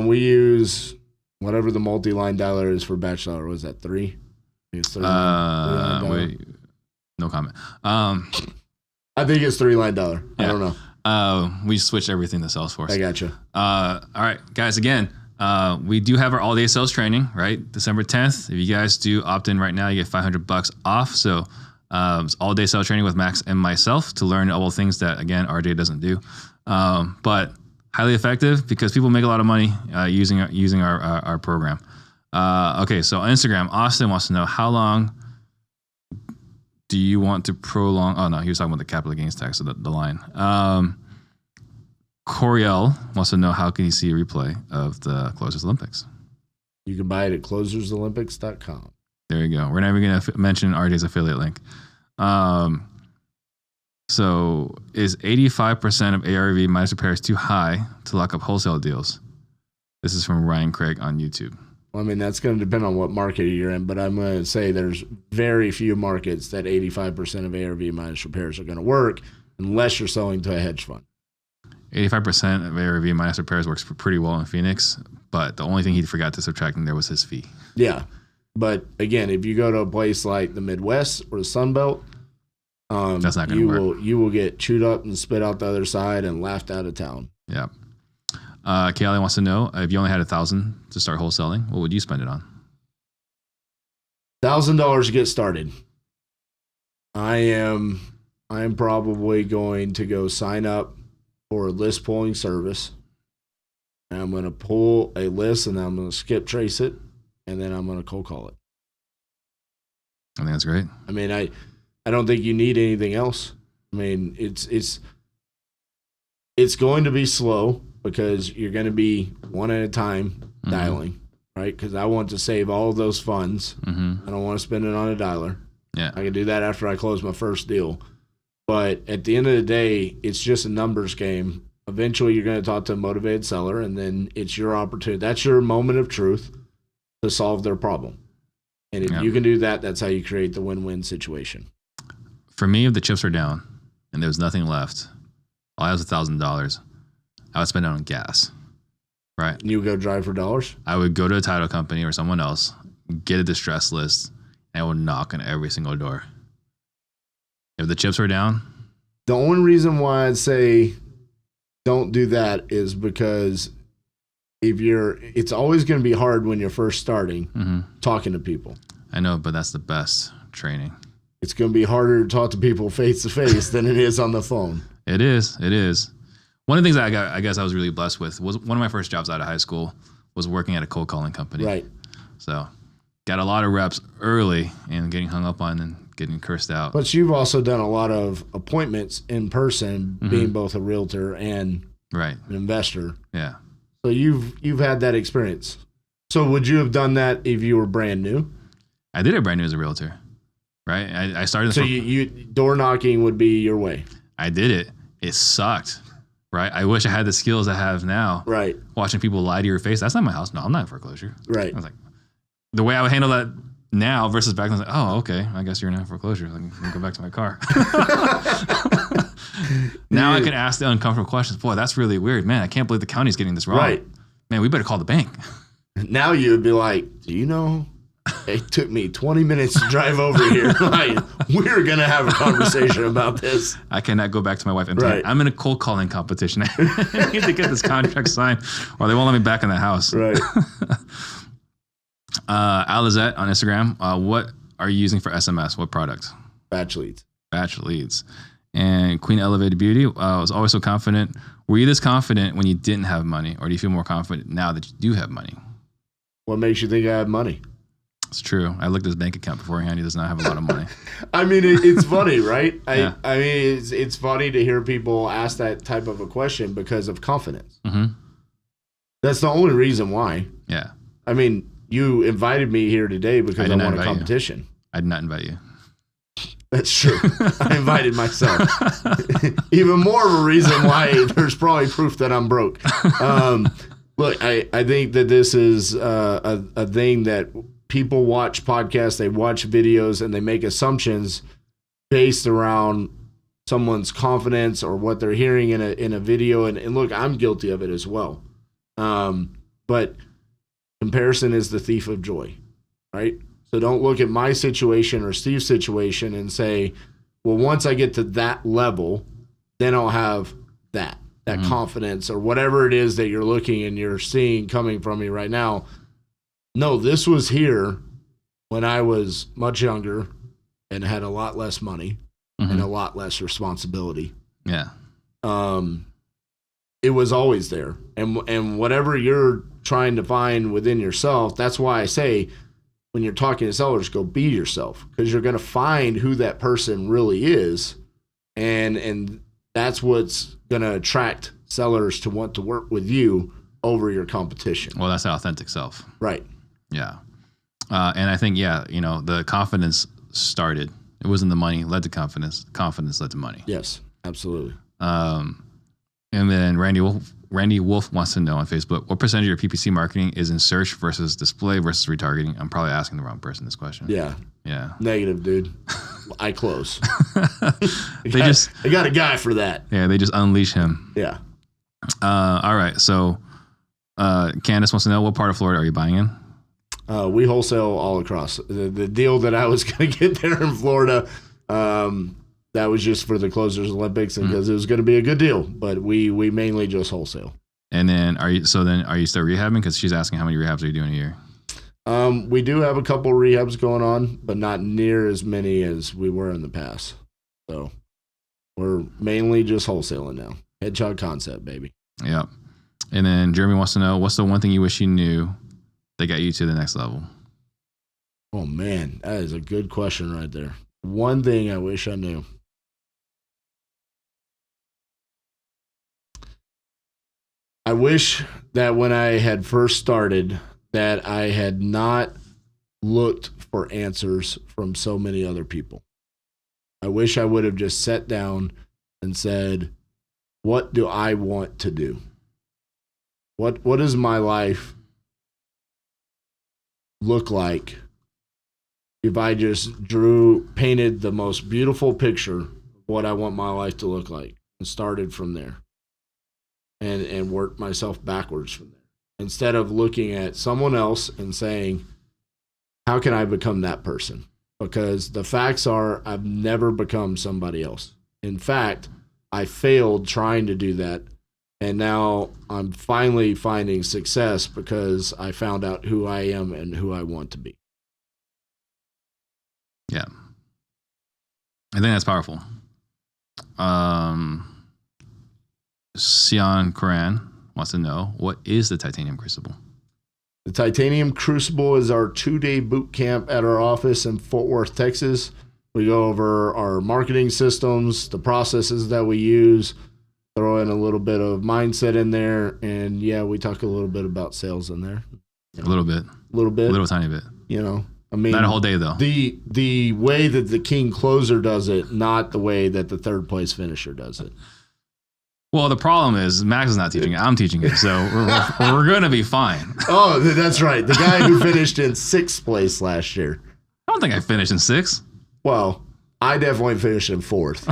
We use whatever the multi-line dialer is for bachelor. Was that 3? It's 3 wait, no comment. I think it's 3-line dialer. Yeah. I don't know. We switched everything to Salesforce. I gotcha. All right, guys. Again, we do have our all-day sales training, right? December 10th. If you guys do opt in right now, you get $500 off. So it's all-day sales training with Max and myself to learn all the things that, again, RJ doesn't do. But highly effective because people make a lot of money using our program. Okay, so on Instagram, Austin wants to know how long do you want to prolong? Oh no, he was talking about the capital gains tax, so the line. Coriel wants to know how can he see a replay of the Closers Olympics? You can buy it at closersolympics.com. There you go. We're never going to mention RJ's affiliate link. So is 85% of ARV minus repairs too high to lock up wholesale deals? This is from Ryan Craig on YouTube. Well, I mean, that's going to depend on what market you're in, but I'm going to say there's very few markets that 85% of ARV minus repairs are going to work unless you're selling to a hedge fund. 85% of ARV minus repairs works pretty well in Phoenix, but the only thing he forgot to subtract in there was his fee. Yeah. But again, if you go to a place like the Midwest or the Sun Belt, that's not going to work. You will get chewed up and spit out the other side and laughed out of town. Yeah. Kaylee wants to know if you only had $1,000 to start wholesaling, what would you spend it on? $1,000 to get started. I am probably going to go sign up for a list pulling service. And I'm going to pull a list and I'm going to skip trace it, and then I'm going to cold call it. I think that's great. I mean, I don't think you need anything else. I mean, it's going to be slow because you're going to be one at a time dialing, right? Because I want to save all of those funds. Mm-hmm. I don't want to spend it on a dialer. Yeah, I can do that after I close my first deal. But at the end of the day, it's just a numbers game. Eventually, you're going to talk to a motivated seller, and then it's your opportunity. That's your moment of truth to solve their problem. And if you can do that, that's how you create the win-win situation. For me, if the chips are down and there was nothing left, all I have is $1,000, I would spend it on gas, right? And you would go drive for dollars? I would go to a title company or someone else, get a distress list, and I would knock on every single door. If the chips were down. The only reason why I'd say don't do that is because it's always going to be hard when you're first starting talking to people. I know, but that's the best training. It's going to be harder to talk to people face to face than it is on the phone. It is. One of the things that I guess I was really blessed with was one of my first jobs out of high school was working at a cold calling company. Right. So got a lot of reps early and getting hung up on and getting cursed out. But you've also done a lot of appointments in person, being both a realtor and an investor. Yeah. So you've had that experience. So would you have done that if you were brand new? I did it brand new as a realtor, right? I started. So you door knocking would be your way. I did it. It sucked, right? I wish I had the skills I have now. Right. Watching people lie to your face. That's not my house. No, I'm not in foreclosure. Right. I was like, the way I would handle that now versus back then, I was like, oh, okay. I guess you're in foreclosure. I can go back to my car. Now I can ask the uncomfortable questions. Boy, that's really weird. Man, I can't believe the county's getting this wrong. Right. Man, we better call the bank. Now you would be like, do you know, it took me 20 minutes to drive over here. Like, we're going to have a conversation about this. I cannot go back to my wife and tell I'm in a cold calling competition. I need to get this contract signed or they won't let me back in the house. Right. Alizette on Instagram, what are you using for SMS? What product? Batch leads. And Queen Elevated Beauty was always so confident. Were you this confident when you didn't have money, or do you feel more confident now that you do have money? What makes you think I have money? It's true. I looked at his bank account beforehand. He does not have a lot of money. I mean, it's funny, right? I mean, it's funny to hear people ask that type of a question because of confidence. Mm-hmm. That's the only reason why. Yeah. I mean, you invited me here today because I want a competition. I did not invite you. That's true. I invited myself. Even more of a reason why there's probably proof that I'm broke. Look, I think that this is a thing that people watch podcasts, they watch videos, and they make assumptions based around someone's confidence or what they're hearing in a video. And look, I'm guilty of it as well. But comparison is the thief of joy, right? So don't look at my situation or Steve's situation and say, well, once I get to that level, then I'll have that confidence or whatever it is that you're looking and you're seeing coming from me right now. No, this was here when I was much younger and had a lot less money and a lot less responsibility. Yeah. It was always there. And whatever you're trying to find within yourself, that's why I say when you're talking to sellers, go be yourself, because you're going to find who that person really is. And that's what's going to attract sellers to want to work with you over your competition. Well, that's the authentic self. Right. Yeah. And I think, the confidence started. It wasn't the money led to confidence. Confidence led to money. Yes, absolutely. And then Randy Wolf wants to know on Facebook, what percentage of your PPC marketing is in search versus display versus retargeting? I'm probably asking the wrong person this question. Yeah. Yeah. Negative, dude. I close. I got a guy for that. Yeah, they just unleash him. Yeah. All right. So Candace wants to know, what part of Florida are you buying in? We wholesale all across. The deal that I was going to get there in Florida, that was just for the Closers Olympics and because it was going to be a good deal. But we mainly just wholesale. And then are you still rehabbing? Because she's asking how many rehabs are you doing a year? We do have a couple rehabs going on, but not near as many as we were in the past. So we're mainly just wholesaling now. Hedgehog concept, baby. Yep. And then Jeremy wants to know, what's the one thing you wish you knew that got you to the next level? Oh, man, that is a good question right there. One thing I wish I knew. I wish that when I had first started that I had not looked for answers from so many other people. I wish I would have just sat down and said, what do I want to do? What does my life look like if I just painted the most beautiful picture of what I want my life to look like and started from there and worked myself backwards from there? Instead of looking at someone else and saying, how can I become that person? Because the facts are, I've never become somebody else. In fact, I failed trying to do that. And now I'm finally finding success because I found out who I am and who I want to be. Yeah. I think that's powerful. Sion Koran wants to know, what is the Titanium Crucible? The Titanium Crucible is our 2-day boot camp at our office in Fort Worth, Texas. We go over our marketing systems, the processes that we use, throw in a little bit of mindset in there, and yeah, we talk a little bit about sales in there. A little bit. A little tiny bit. I mean, not a whole day though. The way that the king closer does it, not the way that the third place finisher does it. Well, the problem is Max is not teaching it. I'm teaching it, so we're going to be fine. Oh, that's right. The guy who finished in 6th place last year. I don't think I finished in 6th. Well, I definitely finished in 4th.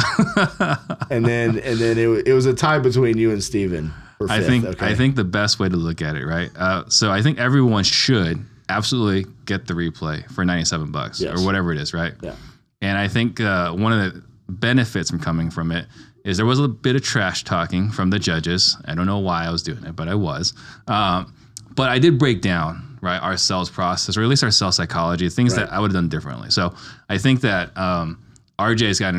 and then it was a tie between you and Steven for 5th. I think the best way to look at it, right? So I think everyone should absolutely get the replay for $97 or whatever it is, right? Yeah. And I think one of the benefits from coming from it is there was a bit of trash talking from the judges. I don't know why I was doing it, but I was. But I did break down, right, our sales process, or at least our sales psychology, things that I would have done differently. So I think that RJ's got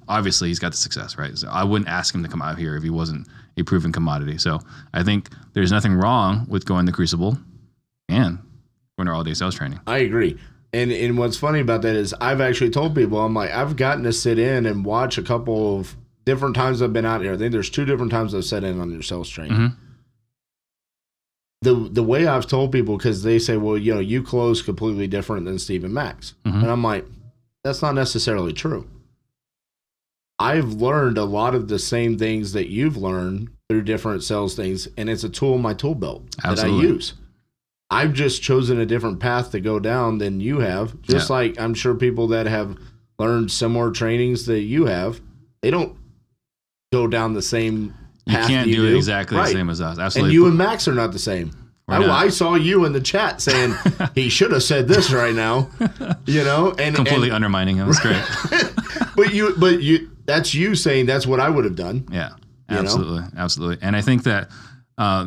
obviously he's got the success, right? So I wouldn't ask him to come out here if he wasn't a proven commodity. So I think there's nothing wrong with going to Crucible and going to all-day sales training. I agree. And what's funny about that is I've actually told people, I'm like, I've gotten to sit in and watch a couple of different times I've been out here. I think there's 2 different times I've sat in on your sales training. The way I've told people, because they say, well, you close completely different than Steve and Max. And I'm like, that's not necessarily true. I've learned a lot of the same things that you've learned through different sales things, and it's a tool in my tool belt that I use. I've just chosen a different path to go down than you have, just like I'm sure people that have learned similar trainings that you have, they don't go down the same You path can't you do it exactly the same as us. Absolutely. And you and Max are not the same. I saw you in the chat saying he should have said this right now, and completely undermining him. That's great. but you, that's you saying that's what I would have done. Yeah, absolutely. And I think that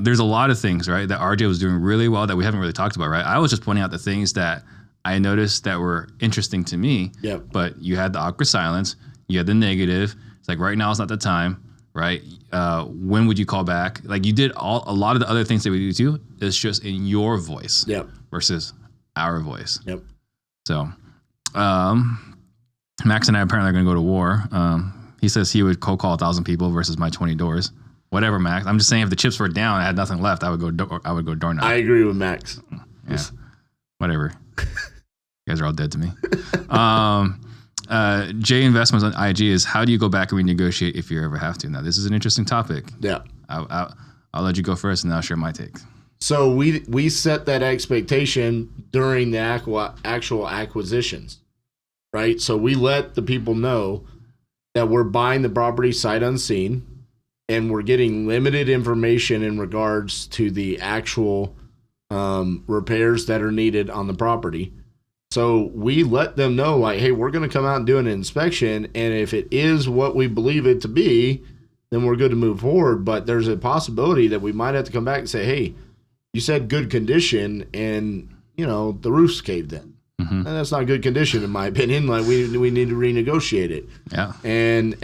there's a lot of things, right, that RJ was doing really well that we haven't really talked about, right? I was just pointing out the things that I noticed that were interesting to me. Yep. But you had the awkward silence. You had the negative. It's like right now is not the time. Right? When would you call back? Like you did a lot of the other things that we do too. It's just in your voice, versus our voice. Yep. So, Max and I apparently are going to go to war. He says he would cold call 1,000 people versus my 20 doors. Whatever, Max. I'm just saying, if the chips were down, I had nothing left. I would go door knock. I agree with Max. Yeah. Whatever. You guys are all dead to me. J Investments on IG is, how do you go back and renegotiate if you ever have to? Now, this is an interesting topic. Yeah. I'll let you go first, and I'll share my take. So we set that expectation during the actual acquisitions, right? So we let the people know that we're buying the property sight unseen, and we're getting limited information in regards to the actual repairs that are needed on the property. So we let them know, like, hey, we're going to come out and do an inspection, and if it is what we believe it to be, then we're good to move forward. But there's a possibility that we might have to come back and say, hey, you said good condition, and, the roof's caved in. Mm-hmm. And that's not good condition, in my opinion. Like, we need to renegotiate it. Yeah. And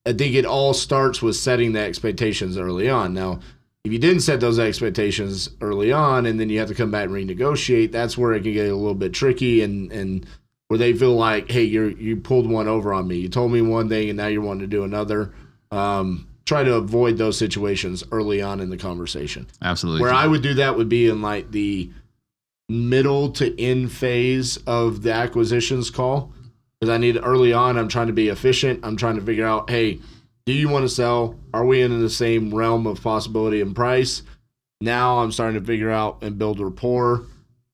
I think it all starts with setting the expectations early on. Now, if you didn't set those expectations early on and then you have to come back and renegotiate, that's where it can get a little bit tricky and where they feel like, hey, you pulled one over on me. You told me one thing and now you're wanting to do another. Try to avoid those situations early on in the conversation. Absolutely. Where I would do that would be in like the middle to end phase of the acquisitions call. Because I need early on, I'm trying to be efficient. I'm trying to figure out, hey, do you want to sell? Are we in the same realm of possibility and price? Now I'm starting to figure out and build rapport,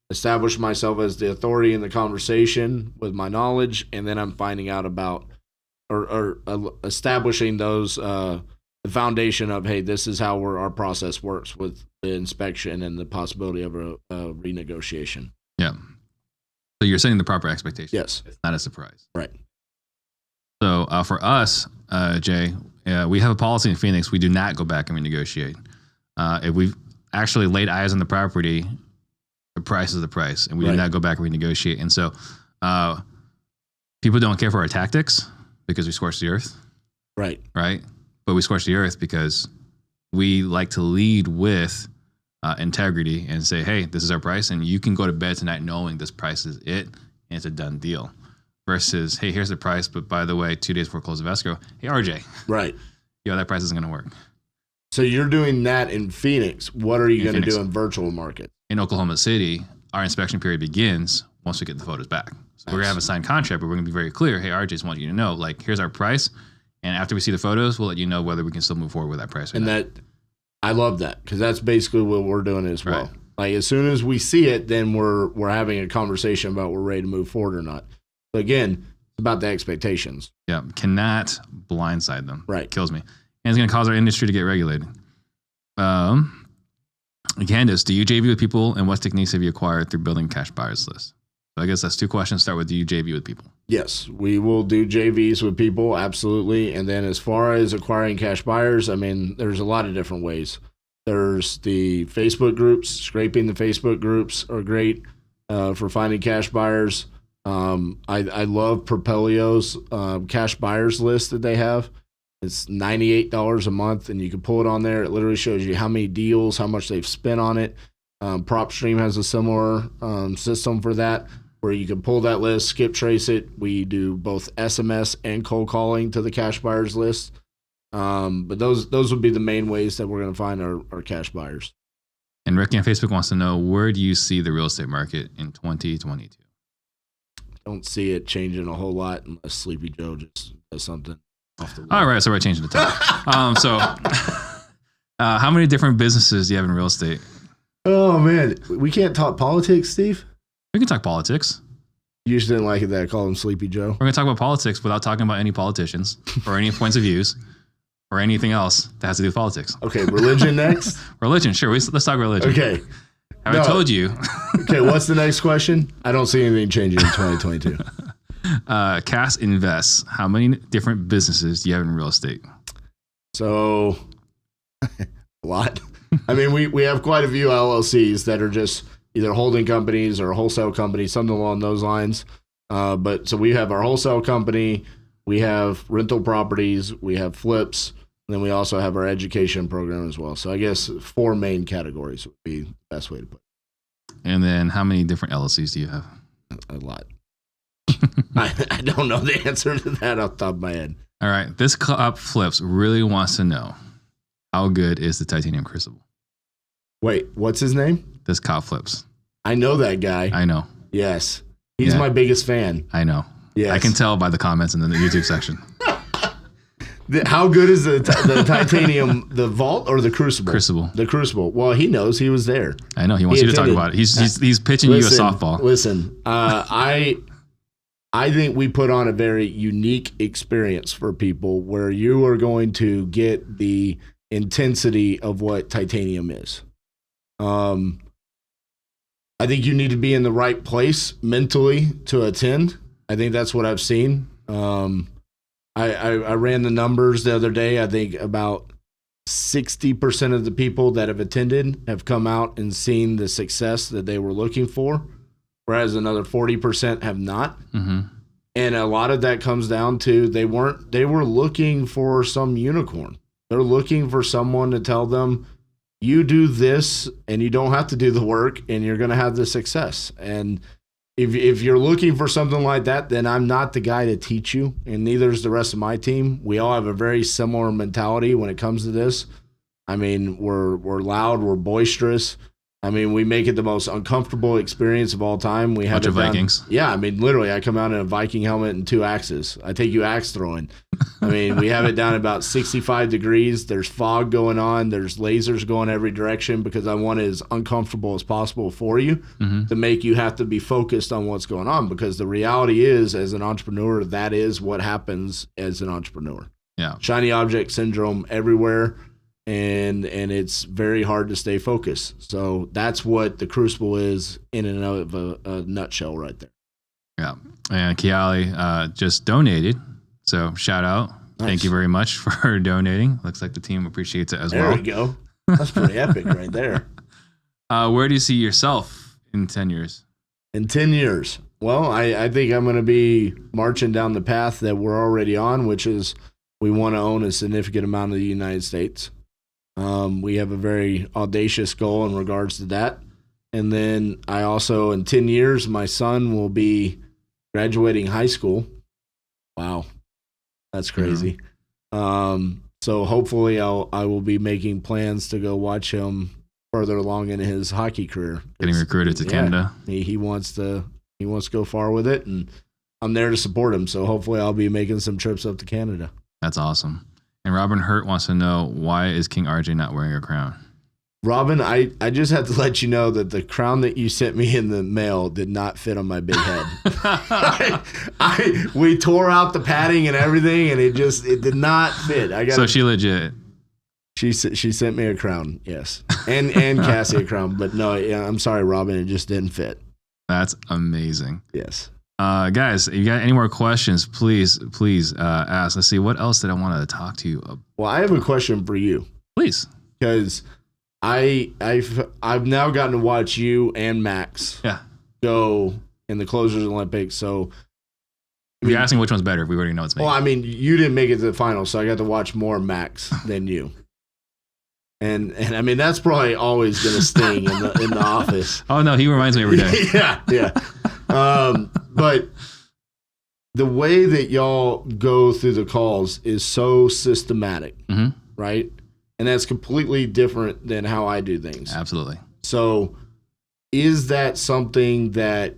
establish myself as the authority in the conversation with my knowledge, and then I'm finding out about or establishing those the foundation of, hey, this is how our process works with the inspection and the possibility of a renegotiation. Yeah. So you're setting the proper expectations. Yes. It's not a surprise. Right. So for us, Jay, we have a policy in Phoenix. We do not go back and renegotiate. If we've actually laid eyes on the property, the price is the price, and we do not go back and renegotiate. And so people don't care for our tactics because we scorch the earth. Right. Right. But we scorch the earth because we like to lead with integrity and say, hey, this is our price, and you can go to bed tonight knowing this price is it, and it's a done deal. Versus, hey, here's the price, but by the way, 2 days before close of escrow, hey, RJ. Right. That price isn't going to work. So you're doing that in Phoenix. What are you going to do in virtual market? In Oklahoma City, our inspection period begins once we get the photos back. So we're going to have a signed contract, but we're going to be very clear. Hey, RJ, just want you to know, like, here's our price. And after we see the photos, we'll let you know whether we can still move forward with that price or not. And I love that, because that's basically what we're doing as well. Right. Like, as soon as we see it, then we're having a conversation about we're ready to move forward or not. But again, it's about the expectations. Yeah, cannot blindside them. Right. It kills me. And it's going to cause our industry to get regulated. Candace, do you JV with people, and what techniques have you acquired through building cash buyers list? So I guess that's two questions. Start with, do you JV with people? Yes, we will do JVs with people, absolutely. And then as far as acquiring cash buyers, I mean, there's a lot of different ways. There's the Facebook groups. Scraping the Facebook groups are great for finding cash buyers. I love Propelio's cash buyers list that they have. It's $98 a month, and you can pull it on there. It literally shows you how many deals, how much they've spent on it. PropStream has a similar system for that, where you can pull that list, skip trace it. We do both SMS and cold calling to the cash buyers list. But those would be the main ways that we're going to find our cash buyers. And Ricky on Facebook wants to know, where do you see the real estate market in 2022? Don't see it changing a whole lot unless Sleepy Joe just does something off the wall. All right, so we're changing the topic. How many different businesses do you have in real estate? Oh, man. We can't talk politics, Steve? We can talk politics. You just didn't like it that I called him Sleepy Joe. We're going to talk about politics without talking about any politicians or any points of views or anything else that has to do with politics. Okay, religion next? Religion, sure. Let's talk religion. Okay. I told you. Okay, what's the next question? I don't see anything changing in 2022. Cass invests. How many different businesses do you have in real estate? So, a lot. I mean, we have quite a few LLCs that are just either holding companies or wholesale companies, something along those lines. But so we have our wholesale company, we have rental properties, we have flips, and then we also have our education program as well. So I guess 4 main categories would be the best way to put it. And then how many different LLCs do you have? A lot. I don't know the answer to that off the top of my head. All right. This Cop Flips really wants to know, how good is the titanium crucible? Wait, what's his name? This Cop Flips. I know that guy. I know. Yes. He's my biggest fan. I know. Yes. I can tell by the comments in the YouTube section. How good is the titanium, the vault or the crucible? Crucible. The crucible. Well, he knows he was there. I know. He wants you to talk about it. He's pitching you a softball. Listen, I think we put on a very unique experience for people where you are going to get the intensity of what titanium is. I think you need to be in the right place mentally to attend. I think that's what I've seen. I ran the numbers the other day. I think about 60% of the people that have attended have come out and seen the success that they were looking for, whereas another 40% have not. Mm-hmm. And a lot of that comes down to they were looking for some unicorn. They're looking for someone to tell them, you do this and you don't have to do the work and you're going to have the success. And if you're looking for something like that, then I'm not the guy to teach you, and neither is the rest of my team. We all have a very similar mentality when it comes to this. I mean, we're loud, we're boisterous. I mean, we make it the most uncomfortable experience of all time. We have bunch of Vikings. Yeah, I mean, literally, I come out in a Viking helmet and 2 axes. I take you axe throwing. I mean, we have it down about 65 degrees. There's fog going on. There's lasers going every direction because I want it as uncomfortable as possible for you to make you have to be focused on what's going on, because the reality is, as an entrepreneur, that is what happens as an entrepreneur. Yeah. Shiny object syndrome everywhere. And it's very hard to stay focused. So that's what the crucible is in and of a nutshell right there. Yeah. And Kiali just donated. So shout out. Nice. Thank you very much for donating. Looks like the team appreciates it as well. There we go. That's pretty epic right there. Where do you see yourself in 10 years? In 10 years? Well, I think I'm going to be marching down the path that we're already on, which is we want to own a significant amount of the United States. We have a very audacious goal in regards to that. And then I also, in 10 years, my son will be graduating high school. Wow. That's crazy. So hopefully I will be making plans to go watch him further along in his hockey career. Getting recruited to Canada. He wants to go far with it, and I'm there to support him. So hopefully I'll be making some trips up to Canada. That's awesome. And Robin Hurt wants to know, why is King RJ not wearing a crown? Robin, I just have to let you know that the crown that you sent me in the mail did not fit on my big head. We tore out the padding and everything, and it did not fit. So she legit. She sent me a crown, yes, and Cassie a crown, but no, I'm sorry, Robin, it just didn't fit. That's amazing. Yes. Guys, if you got any more questions, please ask. Let's see, what else did I want to talk to you about? Well, I have a question for you. Please. Because I've now gotten to watch you and Max go in the Closers Olympics. So if you're asking which one's better, we already know it's me. Well, I mean, you didn't make it to the final, so I got to watch more Max than you. And I mean, that's probably always going to sting in the office. Oh no, he reminds me every day. Yeah. But the way that y'all go through the calls is so systematic, right? And that's completely different than how I do things. Absolutely. So is that something that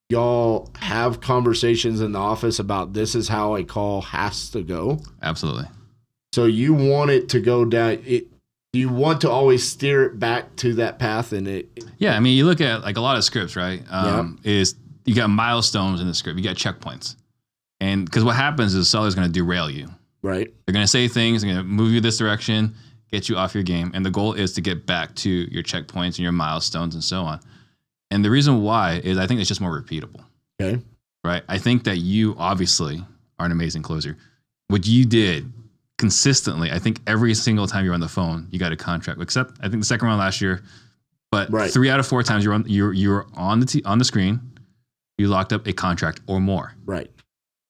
y'all have conversations in the office about, this is how a call has to go? Absolutely. So you want it to go down. Do you want to always steer it back to that path? Yeah, I mean, you look at like a lot of scripts, right? Is you got milestones in the script. You got checkpoints. And because what happens is the seller's going to derail you. Right. They're going to say things, they're going to move you this direction, get you off your game. And the goal is to get back to your checkpoints and your milestones and so on. And the reason why is I think it's just more repeatable. Okay. Right. I think that you obviously are an amazing closer. What you did consistently, I think every single time you're on the phone, you got a contract, except I think the second round last year, but 3 out of 4 times you're on the screen, you locked up a contract or more. Right.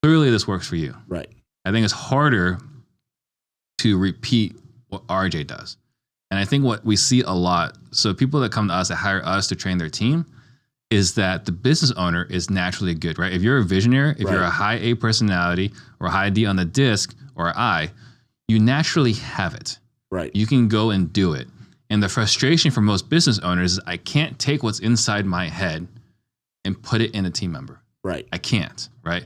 Clearly this works for you. Right. I think it's harder to repeat what RJ does. And I think what we see a lot, so people that come to us that hire us to train their team, is that the business owner is naturally good, right? If you're a visionary, if you're a high A personality or a high D on the disc or an I, you naturally have it. Right. You can go and do it. And the frustration for most business owners is I can't take what's inside my head and put it in a team member. Right. I can't, right?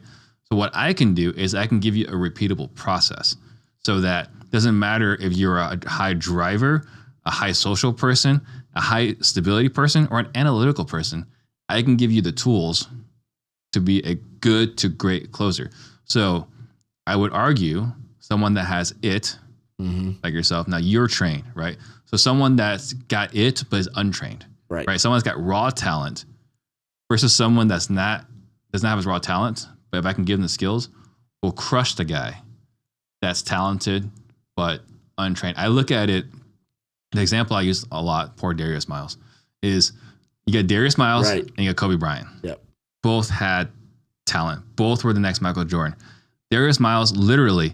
So what I can do is I can give you a repeatable process so that it doesn't matter if you're a high driver, a high social person, a high stability person, or an analytical person. I can give you the tools to be a good to great closer. So I would argue someone that has it, like yourself, now you're trained, right? So someone that's got it but is untrained, right? Someone that's got raw talent versus someone that's not, doesn't have his raw talent, but if I can give them the skills, will crush the guy that's talented but untrained. I look at it, the example I use a lot, poor Darius Miles, is you got Darius Miles and you got Kobe Bryant. Yep. Both had talent. Both were the next Michael Jordan. Darius Miles literally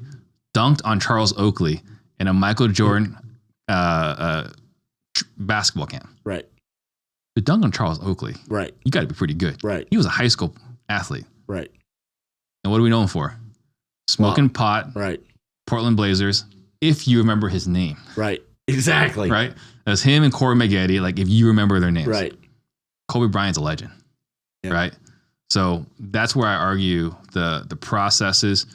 dunked on Charles Oakley in a Michael Jordan basketball camp. Right. To dunk on Charles Oakley, right, you got to be pretty good. Right. He was a high school athlete. Right. And what are we known for? Smoking pot. Right. Portland Blazers, if you remember his name. Right. Exactly. Right? It was him and Corey Maggette, like if you remember their names. Right. Kobe Bryant's a legend. Yep. Right? So that's where I argue the processes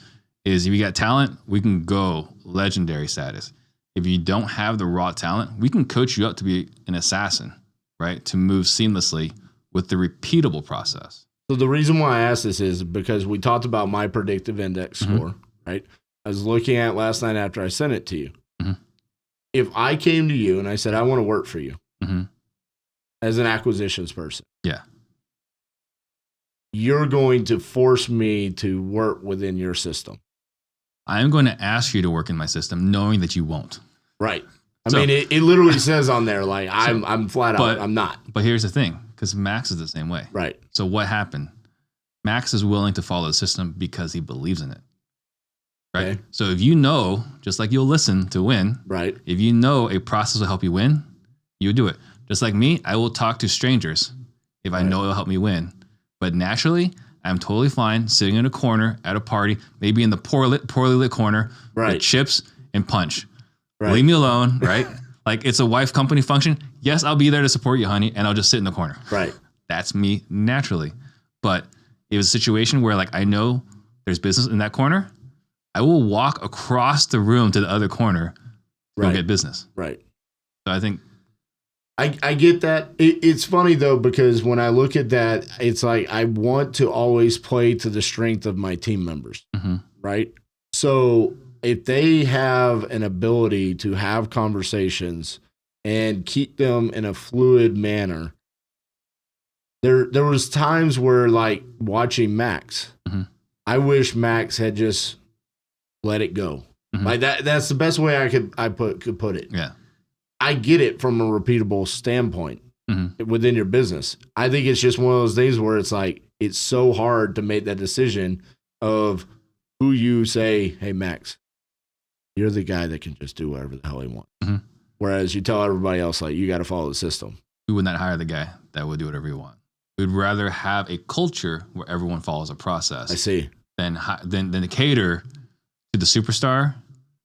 is if you got talent, we can go legendary status. If you don't have the raw talent, we can coach you up to be an assassin, right? To move seamlessly with the repeatable process. So the reason why I asked this is because we talked about my predictive index score, right? I was looking at it last night after I sent it to you. If I came to you and I said, I want to work for you as an acquisitions person. Yeah. You're going to force me to work within your system. I'm going to ask you to work in my system knowing that you won't. Right. I mean, it literally says on there, like, I'm flat out, I'm not. But here's the thing, because Max is the same way. Right. So what happened? Max is willing to follow the system because he believes in it. Right. Okay. So if you know, just like you'll listen to win, right? If you know a process will help you win, you do it. Just like me, I will talk to strangers if I know it'll help me win. But naturally, I'm totally fine sitting in a corner at a party, maybe in the poorly lit corner with chips and punch. Right. Leave me alone, right? Like it's a wife company function. Yes, I'll be there to support you, honey, and I'll just sit in the corner. Right. That's me naturally. But it was a situation where like I know there's business in that corner. I will walk across the room to the other corner to go get business. Right. So I think I get that. It's funny though, because when I look at that, it's like I want to always play to the strength of my team members. Right. So if they have an ability to have conversations and keep them in a fluid manner, there was times where like watching Max, I wish Max had just let it go. Like that's the best way I could put it. Yeah. I get it from a repeatable standpoint within your business. I think it's just one of those things where it's like, it's so hard to make that decision of who you say, hey, Max, you're the guy that can just do whatever the hell he wants. Whereas you tell everybody else, like, you got to follow the system. We would not hire the guy that would do whatever you want. We'd rather have a culture where everyone follows a process. I see. Than to cater to the superstar.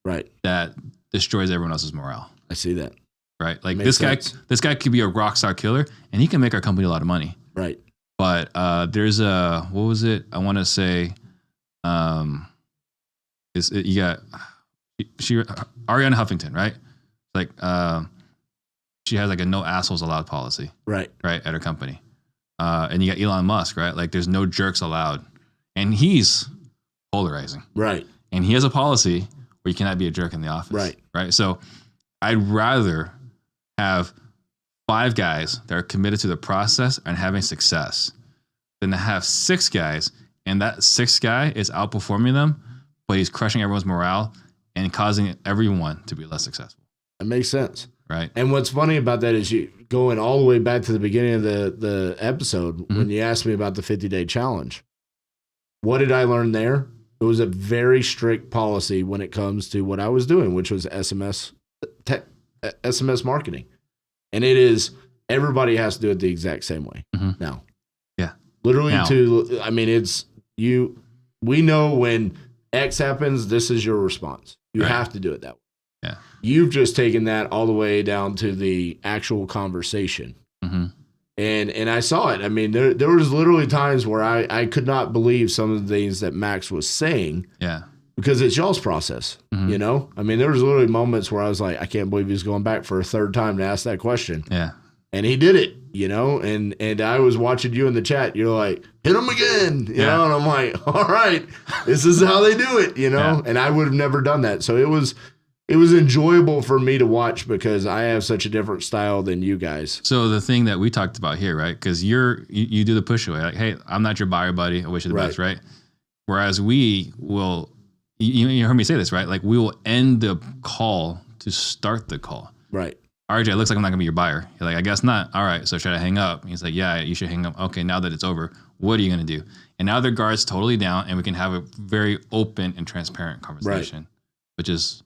Right. That destroys everyone else's morale. I see that. Right. Like this guy could be a rock star killer and he can make our company a lot of money. Right. But there's a, what was it? I want to say, you got Ariana Huffington, right? Like, she has like a no assholes allowed policy. Right. Right. At her company. and you got Elon Musk, right? Like there's no jerks allowed. And he's polarizing. Right. And he has a policy where you cannot be a jerk in the office. Right. Right. So I'd rather have 5 guys that are committed to the process and having success than to have 6 guys and that 6th guy is outperforming them, but he's crushing everyone's morale and causing everyone to be less successful. That makes sense. Right. And what's funny about that is you going all the way back to the beginning of the episode when you asked me about the 50-day challenge. What did I learn there? It was a very strict policy when it comes to what I was doing, which was SMS marketing. And it is, everybody has to do it the exact same way now. Yeah. Literally it's we know when X happens, this is your response. You have to do it that way. Yeah. You've just taken that all the way down to the actual conversation. And I saw it. I mean, there was literally times where I could not believe some of the things that Max was saying. Yeah. Because it's y'all's process, you know? I mean, there was literally moments where I was like, I can't believe he's going back for a 3rd time to ask that question. Yeah. And he did it, you know? And I was watching you in the chat. You're like, hit him again, you know? And I'm like, all right, this is how they do it, you know? Yeah. And I would have never done that. So it was enjoyable for me to watch because I have such a different style than you guys. So the thing that we talked about here, right? Because you do the push away. Like, hey, I'm not your buyer, buddy. I wish you the best, right? Whereas we will, you heard me say this, right? Like we will end the call to start the call. Right. RJ, it looks like I'm not gonna be your buyer. You're like, I guess not. All right, so should I hang up? He's like, yeah, you should hang up. Okay, now that it's over, what are you gonna do? And now their guard's totally down and we can have a very open and transparent conversation, which is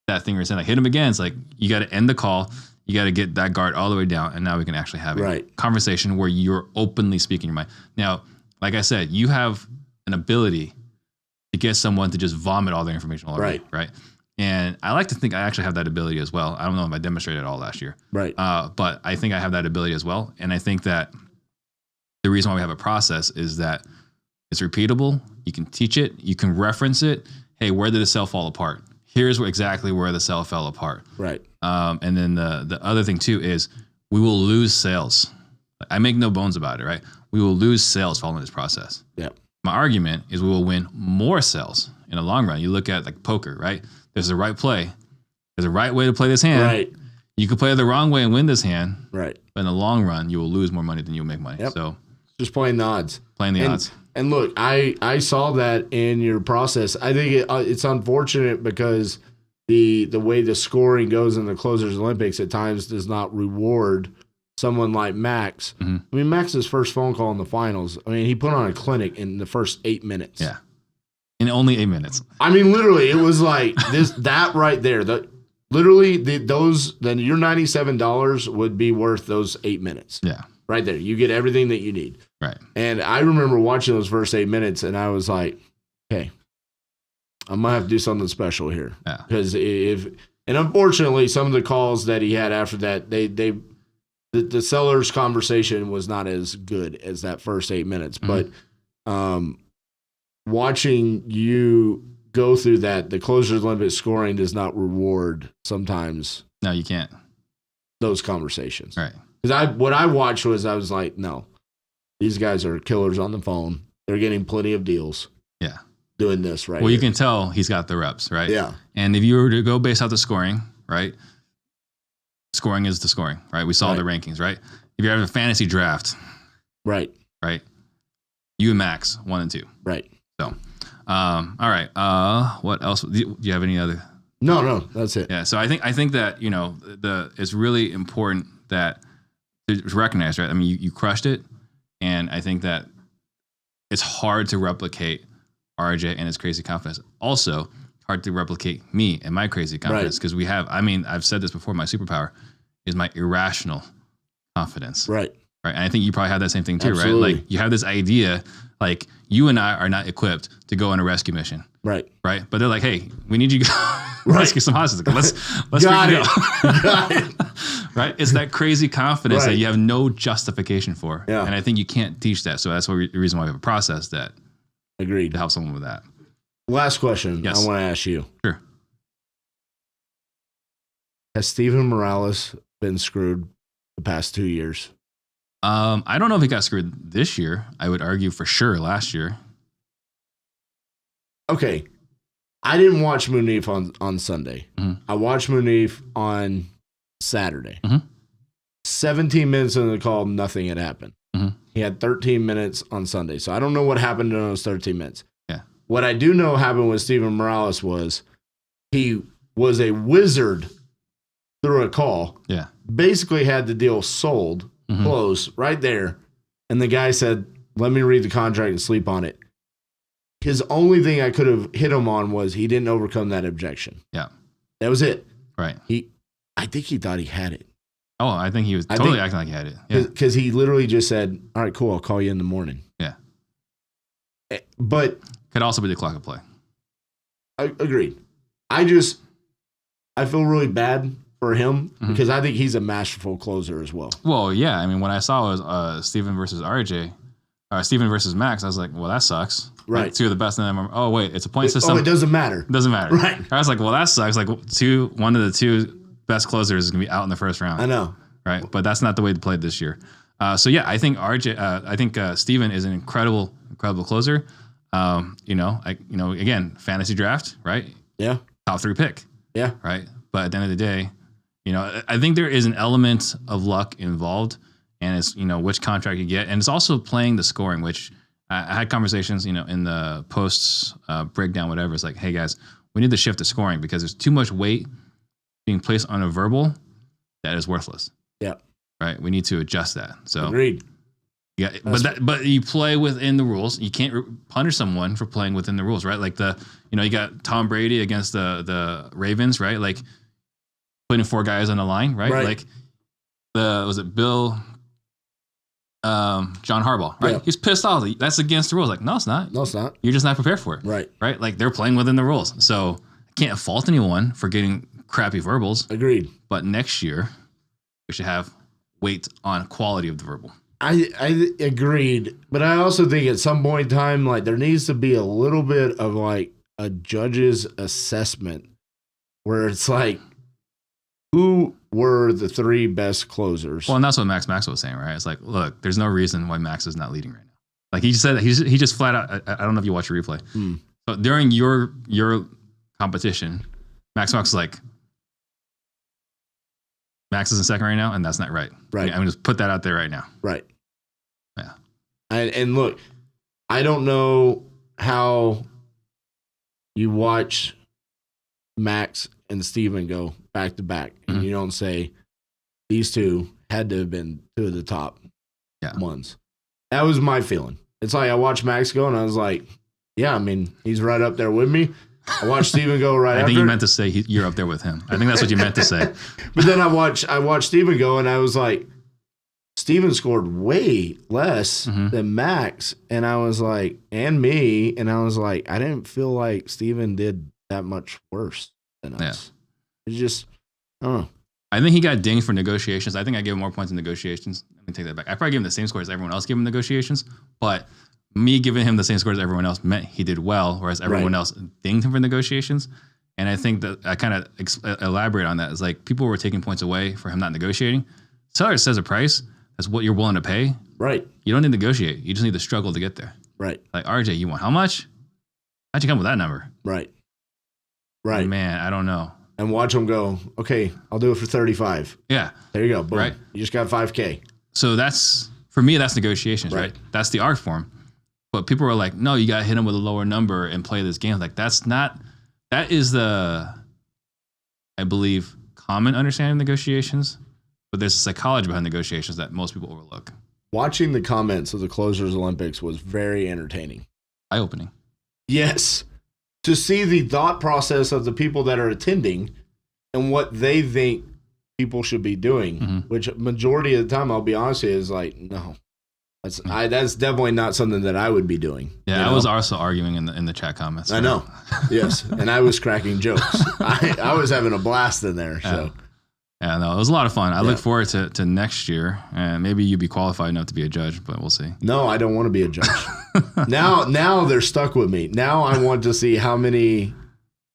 that thing we're saying, like hit him again. It's like, you got to end the call. You got to get that guard all the way down. And now we can actually have a conversation where you're openly speaking your mind. Now, like I said, you have an ability to get someone to just vomit all their information already. Right. And I like to think I actually have that ability as well. I don't know if I demonstrated it all last year. Right. But I think I have that ability as well. And I think that the reason why we have a process is that it's repeatable. You can teach it. You can reference it. Hey, where did the sale fall apart? Here's exactly where the sale fell apart. Right. And then the other thing too is we will lose sales. I make no bones about it, right? We will lose sales following this process. Yeah. My argument is we will win more sales in the long run. You look at like poker, right? There's the right play. There's a right way to play this hand. Right. You could play it the wrong way and win this hand. Right. But in the long run, you will lose more money than you'll make money. Yep. So just playing the odds. Playing the odds. And look, I saw that in your process. I think it's unfortunate because the way the scoring goes in the Closers Olympics at times does not reward someone like Max. I mean, Max's first phone call in the finals, I mean, he put on a clinic in the first 8 minutes. Yeah. In only 8 minutes. I mean, literally, it was like that right there. Then your $97 would be worth those 8 minutes. Yeah. Right there. You get everything that you need. Right. And I remember watching those first 8 minutes and I was like, okay, I might have to do something special here. Yeah. Because and unfortunately, some of the calls that he had after that, the seller's conversation was not as good as that first 8 minutes. But watching you go through that, the Closers Limit scoring does not reward sometimes. No, you can't. Those conversations. Right. Because what I watched was I was like, no, these guys are killers on the phone. They're getting plenty of deals. Yeah. Doing this right. Well, you can tell he's got the reps, right? Yeah. And if you were to go based off the scoring, right? Scoring is the scoring, right? We saw the rankings, right? If you have a fantasy draft, right? You and Max 1 and 2, right? So, all right. What else? Do you have any other? No, that's it. Yeah. So I think that it's really important that to recognize, right? I mean, you crushed it, and I think that it's hard to replicate RJ and his crazy confidence. Also, hard to replicate me and my crazy confidence because I've said this before, my superpower is my irrational confidence. Right. And I think you probably have that same thing too, Absolutely. Right? Like you have this idea, like you and I are not equipped to go on a rescue mission. Right. But they're like, hey, we need you to go rescue some hostages. Let's Got go. Got it. Right. It's that crazy confidence Right. that you have no justification for. Yeah. And I think you can't teach that. So that's the reason why we have a process that Agreed. to help someone with that. Last question Yes. I want to ask you. Sure. Has Steven Morales been screwed the past 2 years? I don't know if he got screwed this year. I would argue for sure last year. Okay. I didn't watch Munif on Sunday. Mhm. I watched Munif on Saturday. Mhm. 17 minutes into the call, nothing had happened. Mhm. He had 13 minutes on Sunday. So I don't know what happened in those 13 minutes. Yeah. What I do know happened with Steven Morales was he was a wizard through a call. Yeah. Basically had the deal sold, closed right there. And the guy said, let me read the contract and sleep on it. His only thing I could have hit him on was he didn't overcome that objection. Yeah. That was it. Right. I think he thought he had it. Oh, I think he was totally acting like he had it. Yeah. Because he literally just said, all right, cool, I'll call you in the morning. Yeah. But Could also be the clock of play. agreed. I feel really bad for him because I think he's a masterful closer as well. Well, yeah. I mean, when I saw it was Steven versus RJ, Steven versus Max, I was like, well, that sucks. Right. Like, two of the best in them. Oh, wait, it's a point system. Oh, it doesn't matter. Doesn't matter. Right. I was like, well, that sucks. Like, one of the two best closers is going to be out in the first round. I know. Right. But that's not the way to play it this year. So, yeah, I think Steven is an incredible closer. Again, fantasy draft, right? Yeah. Top 3 pick. Yeah. Right. But at the end of the day, I think there is an element of luck involved, and it's, which contract you get. And it's also playing the scoring, which I had conversations, in the posts, breakdown, whatever. It's like, hey guys, we need to shift the scoring because there's too much weight being placed on a verbal that is worthless. Yeah. Right. We need to adjust that. So Agreed. yeah, but you play within the rules. You can't punish someone for playing within the rules, right? Like you got Tom Brady against the Ravens, right? Like putting 4 guys on the line, right? Right. Like was it Bill, John Harbaugh, right? Yeah. He's pissed off. That's against the rules. Like, no, it's not. No, it's not. You're just not prepared for it. Right. Right. Like they're playing within the rules. So I can't fault anyone for getting crappy verbals. Agreed. But next year we should have weight on quality of the verbal. I agreed, but I also think at some point in time, like there needs to be a little bit of like a judge's assessment where it's like, who were the 3 best closers? Well, and that's what Max was saying, right? It's like, look, there's no reason why Max is not leading right now. Like he just said that he just flat out. I don't know if you watch the replay. So during your competition, Max was like, Max is in second right now, and that's not right. Right. I'm just put that out there right now. Right. Yeah. And look, I don't know how you watch Max and Steven go back to back, and you don't say these 2 had to have been 2 of the top ones. That was my feeling. It's like I watched Max go, and I was like, yeah, I mean, he's right up there with me. I watched Steven go right after. I think you meant to say you're up there with him. I think that's what you meant to say. But then I watched Steven go, and I was like, Steven scored way less than Max, and I was like, and me, and I was like, I didn't feel like Steven did that much worse than us. It's just, I don't know. I think he got dinged for negotiations. I think I gave him more points in negotiations. Let me take that back. I probably gave him the same score as everyone else gave him negotiations, but me giving him the same score as everyone else meant he did well, whereas everyone else dinged him for negotiations. And I think that I kind of elaborate on that. It's like people were taking points away for him not negotiating. Seller says a price. That's what you're willing to pay. Right. You don't need to negotiate. You just need to struggle to get there. Right. Like, RJ, you want how much? How'd you come with that number? Right. Right. Man, I don't know. And watch them go, okay, I'll do it for 35. Yeah. There you go. Boom. Right. You just got 5K. So for me, that's negotiations, right? That's the art form. But people were like, no, you got to hit them with a lower number and play this game. Like, that is the, I believe, common understanding of negotiations. But there's a psychology behind negotiations that most people overlook. Watching the comments of the Closers Olympics was very entertaining. Eye-opening. Yes. To see the thought process of the people that are attending and what they think people should be doing, which majority of the time, I'll be honest with you, is like, no. That's definitely not something that I would be doing. Yeah, I was also arguing in the chat comments. I know. Yes. And I was cracking jokes. I was having a blast in there. So. Yeah, no, it was a lot of fun. I look forward to next year, and maybe you'd be qualified enough to be a judge, but we'll see. No, I don't want to be a judge. Now they're stuck with me. Now I want to see how many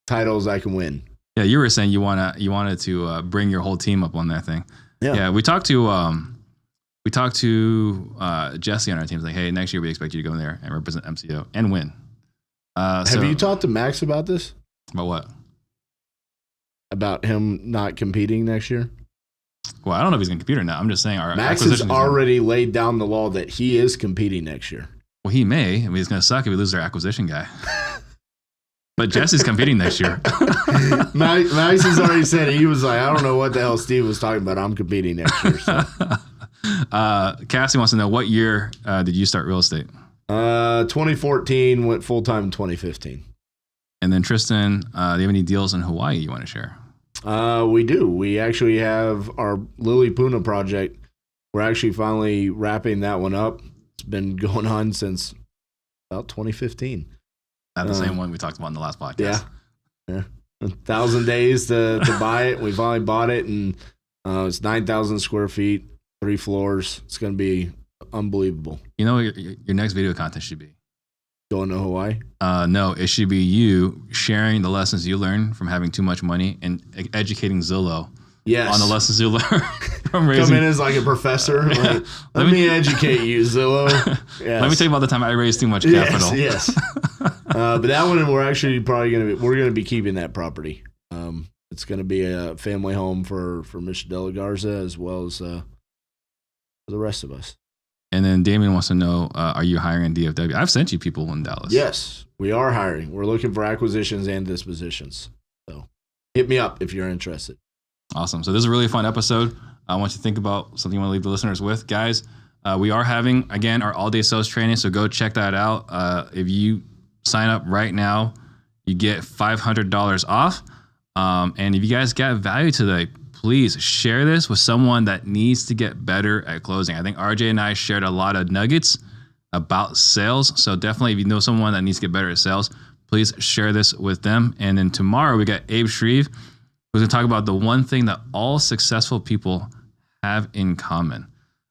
titles I can win. Yeah, you were saying you wanted to bring your whole team up on that thing. Yeah, we talked to we talked to Jesse on our team. It's like, hey, next year we expect you to go in there and represent MCO and win. Have you talked to Max about this? About what? About him not competing next year? Well, I don't know if he's going to compete or not. I'm just saying our Max has already laid down the law that he is competing next year. Well, he may. I mean, it's going to suck if we lose our acquisition guy. But Jesse's competing next year. Max has already said it. He was like, I don't know what the hell Steve was talking about. I'm competing next year. So. Cassie wants to know, what year did you start real estate? 2014, went full-time in 2015. And then Tristan, do you have any deals in Hawaii you want to share? We do. We actually have our Lily Puna project. We're actually finally wrapping that one up. It's been going on since about 2015. Not the same one we talked about in the last podcast. Yeah. 1,000 days to buy it. We finally bought it, and it's 9,000 square feet, 3 floors. It's going to be unbelievable. You know what your next video content should be? Going to Hawaii? No, it should be you sharing the lessons you learned from having too much money and educating Zillow on the lessons you learned from raising. Come in as like a professor. Like, let me educate you, Zillow. Yes. Let me tell you about the time I raised too much capital. Yes. But that one, we're actually probably we're going to be keeping that property. It's going to be a family home for Mr. De La Garza as well as for the rest of us. And then Damien wants to know, are you hiring in DFW? I've sent you people in Dallas. Yes, we are hiring. We're looking for acquisitions and dispositions. So hit me up if you're interested. Awesome. So this is a really fun episode. I want you to think about something you want to leave the listeners with. Guys, we are having, again, our all-day sales training, so go check that out. If you sign up right now, you get $500 off. And if you guys got value today, please share this with someone that needs to get better at closing. I think RJ and I shared a lot of nuggets about sales. So definitely, if you know someone that needs to get better at sales, please share this with them. And then tomorrow we got Abe Shreve, who's going to talk about the one thing that all successful people have in common.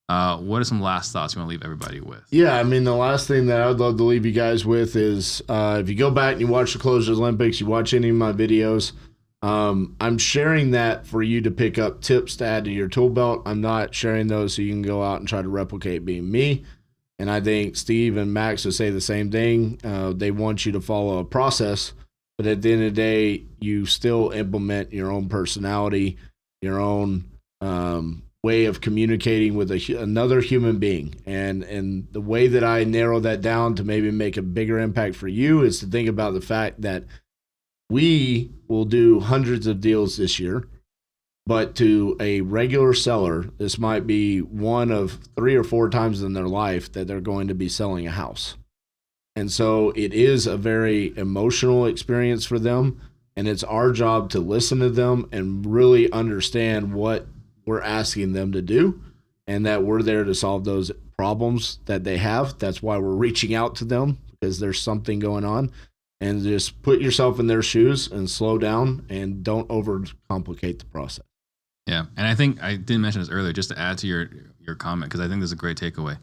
What are some last thoughts you want to leave everybody with? Yeah, I mean, the last thing that I would love to leave you guys with is if you go back and you watch the Closers Olympics, you watch any of my videos, I'm sharing that for you to pick up tips to add to your tool belt. I'm not sharing those so you can go out and try to replicate being me. And I think Steve and Max would say the same thing. They want you to follow a process, but at the end of the day, you still implement your own personality, your own way of communicating with another human being. And the way that I narrow that down to maybe make a bigger impact for you is to think about the fact that we will do hundreds of deals this year, but to a regular seller, this might be one of 3 or 4 times in their life that they're going to be selling a house. And so it is a very emotional experience for them, and it's our job to listen to them and really understand what we're asking them to do, and that we're there to solve those problems that they have. That's why we're reaching out to them, because there's something going on. And just put yourself in their shoes and slow down and don't overcomplicate the process. Yeah. And I think I didn't mention this earlier, just to add to your comment, because I think this is a great takeaway,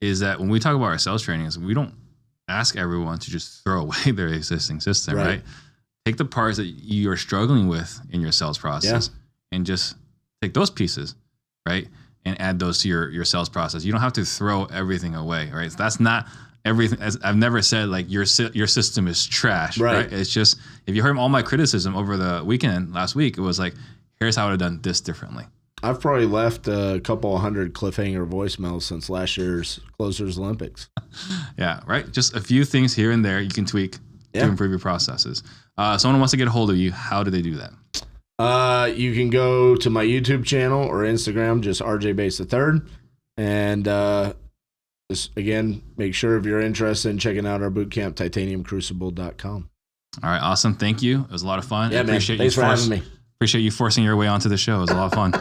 is that when we talk about our sales trainings, we don't ask everyone to just throw away their existing system, right? Take the parts that you are struggling with in your sales process and just take those pieces, right? And add those to your sales process. You don't have to throw everything away, right? So that's not everything. As I've never said like your system is trash, right? It's just, if you heard all my criticism over the weekend last week, it was like, here's how I would have done this differently. I've probably left a couple 100 cliffhanger voicemails since last year's Closers Olympics. Yeah, right. Just a few things here and there you can tweak to improve your processes. Someone wants to get a hold of you. How do they do that? You can go to my YouTube channel or Instagram, just RJ Bates III, and just again, make sure if you're interested in checking out our bootcamp, titaniumcrucible.com. All right, awesome. Thank you. It was a lot of fun. Yeah, man. Thanks for having me. Appreciate you forcing your way onto the show. It was a lot of fun.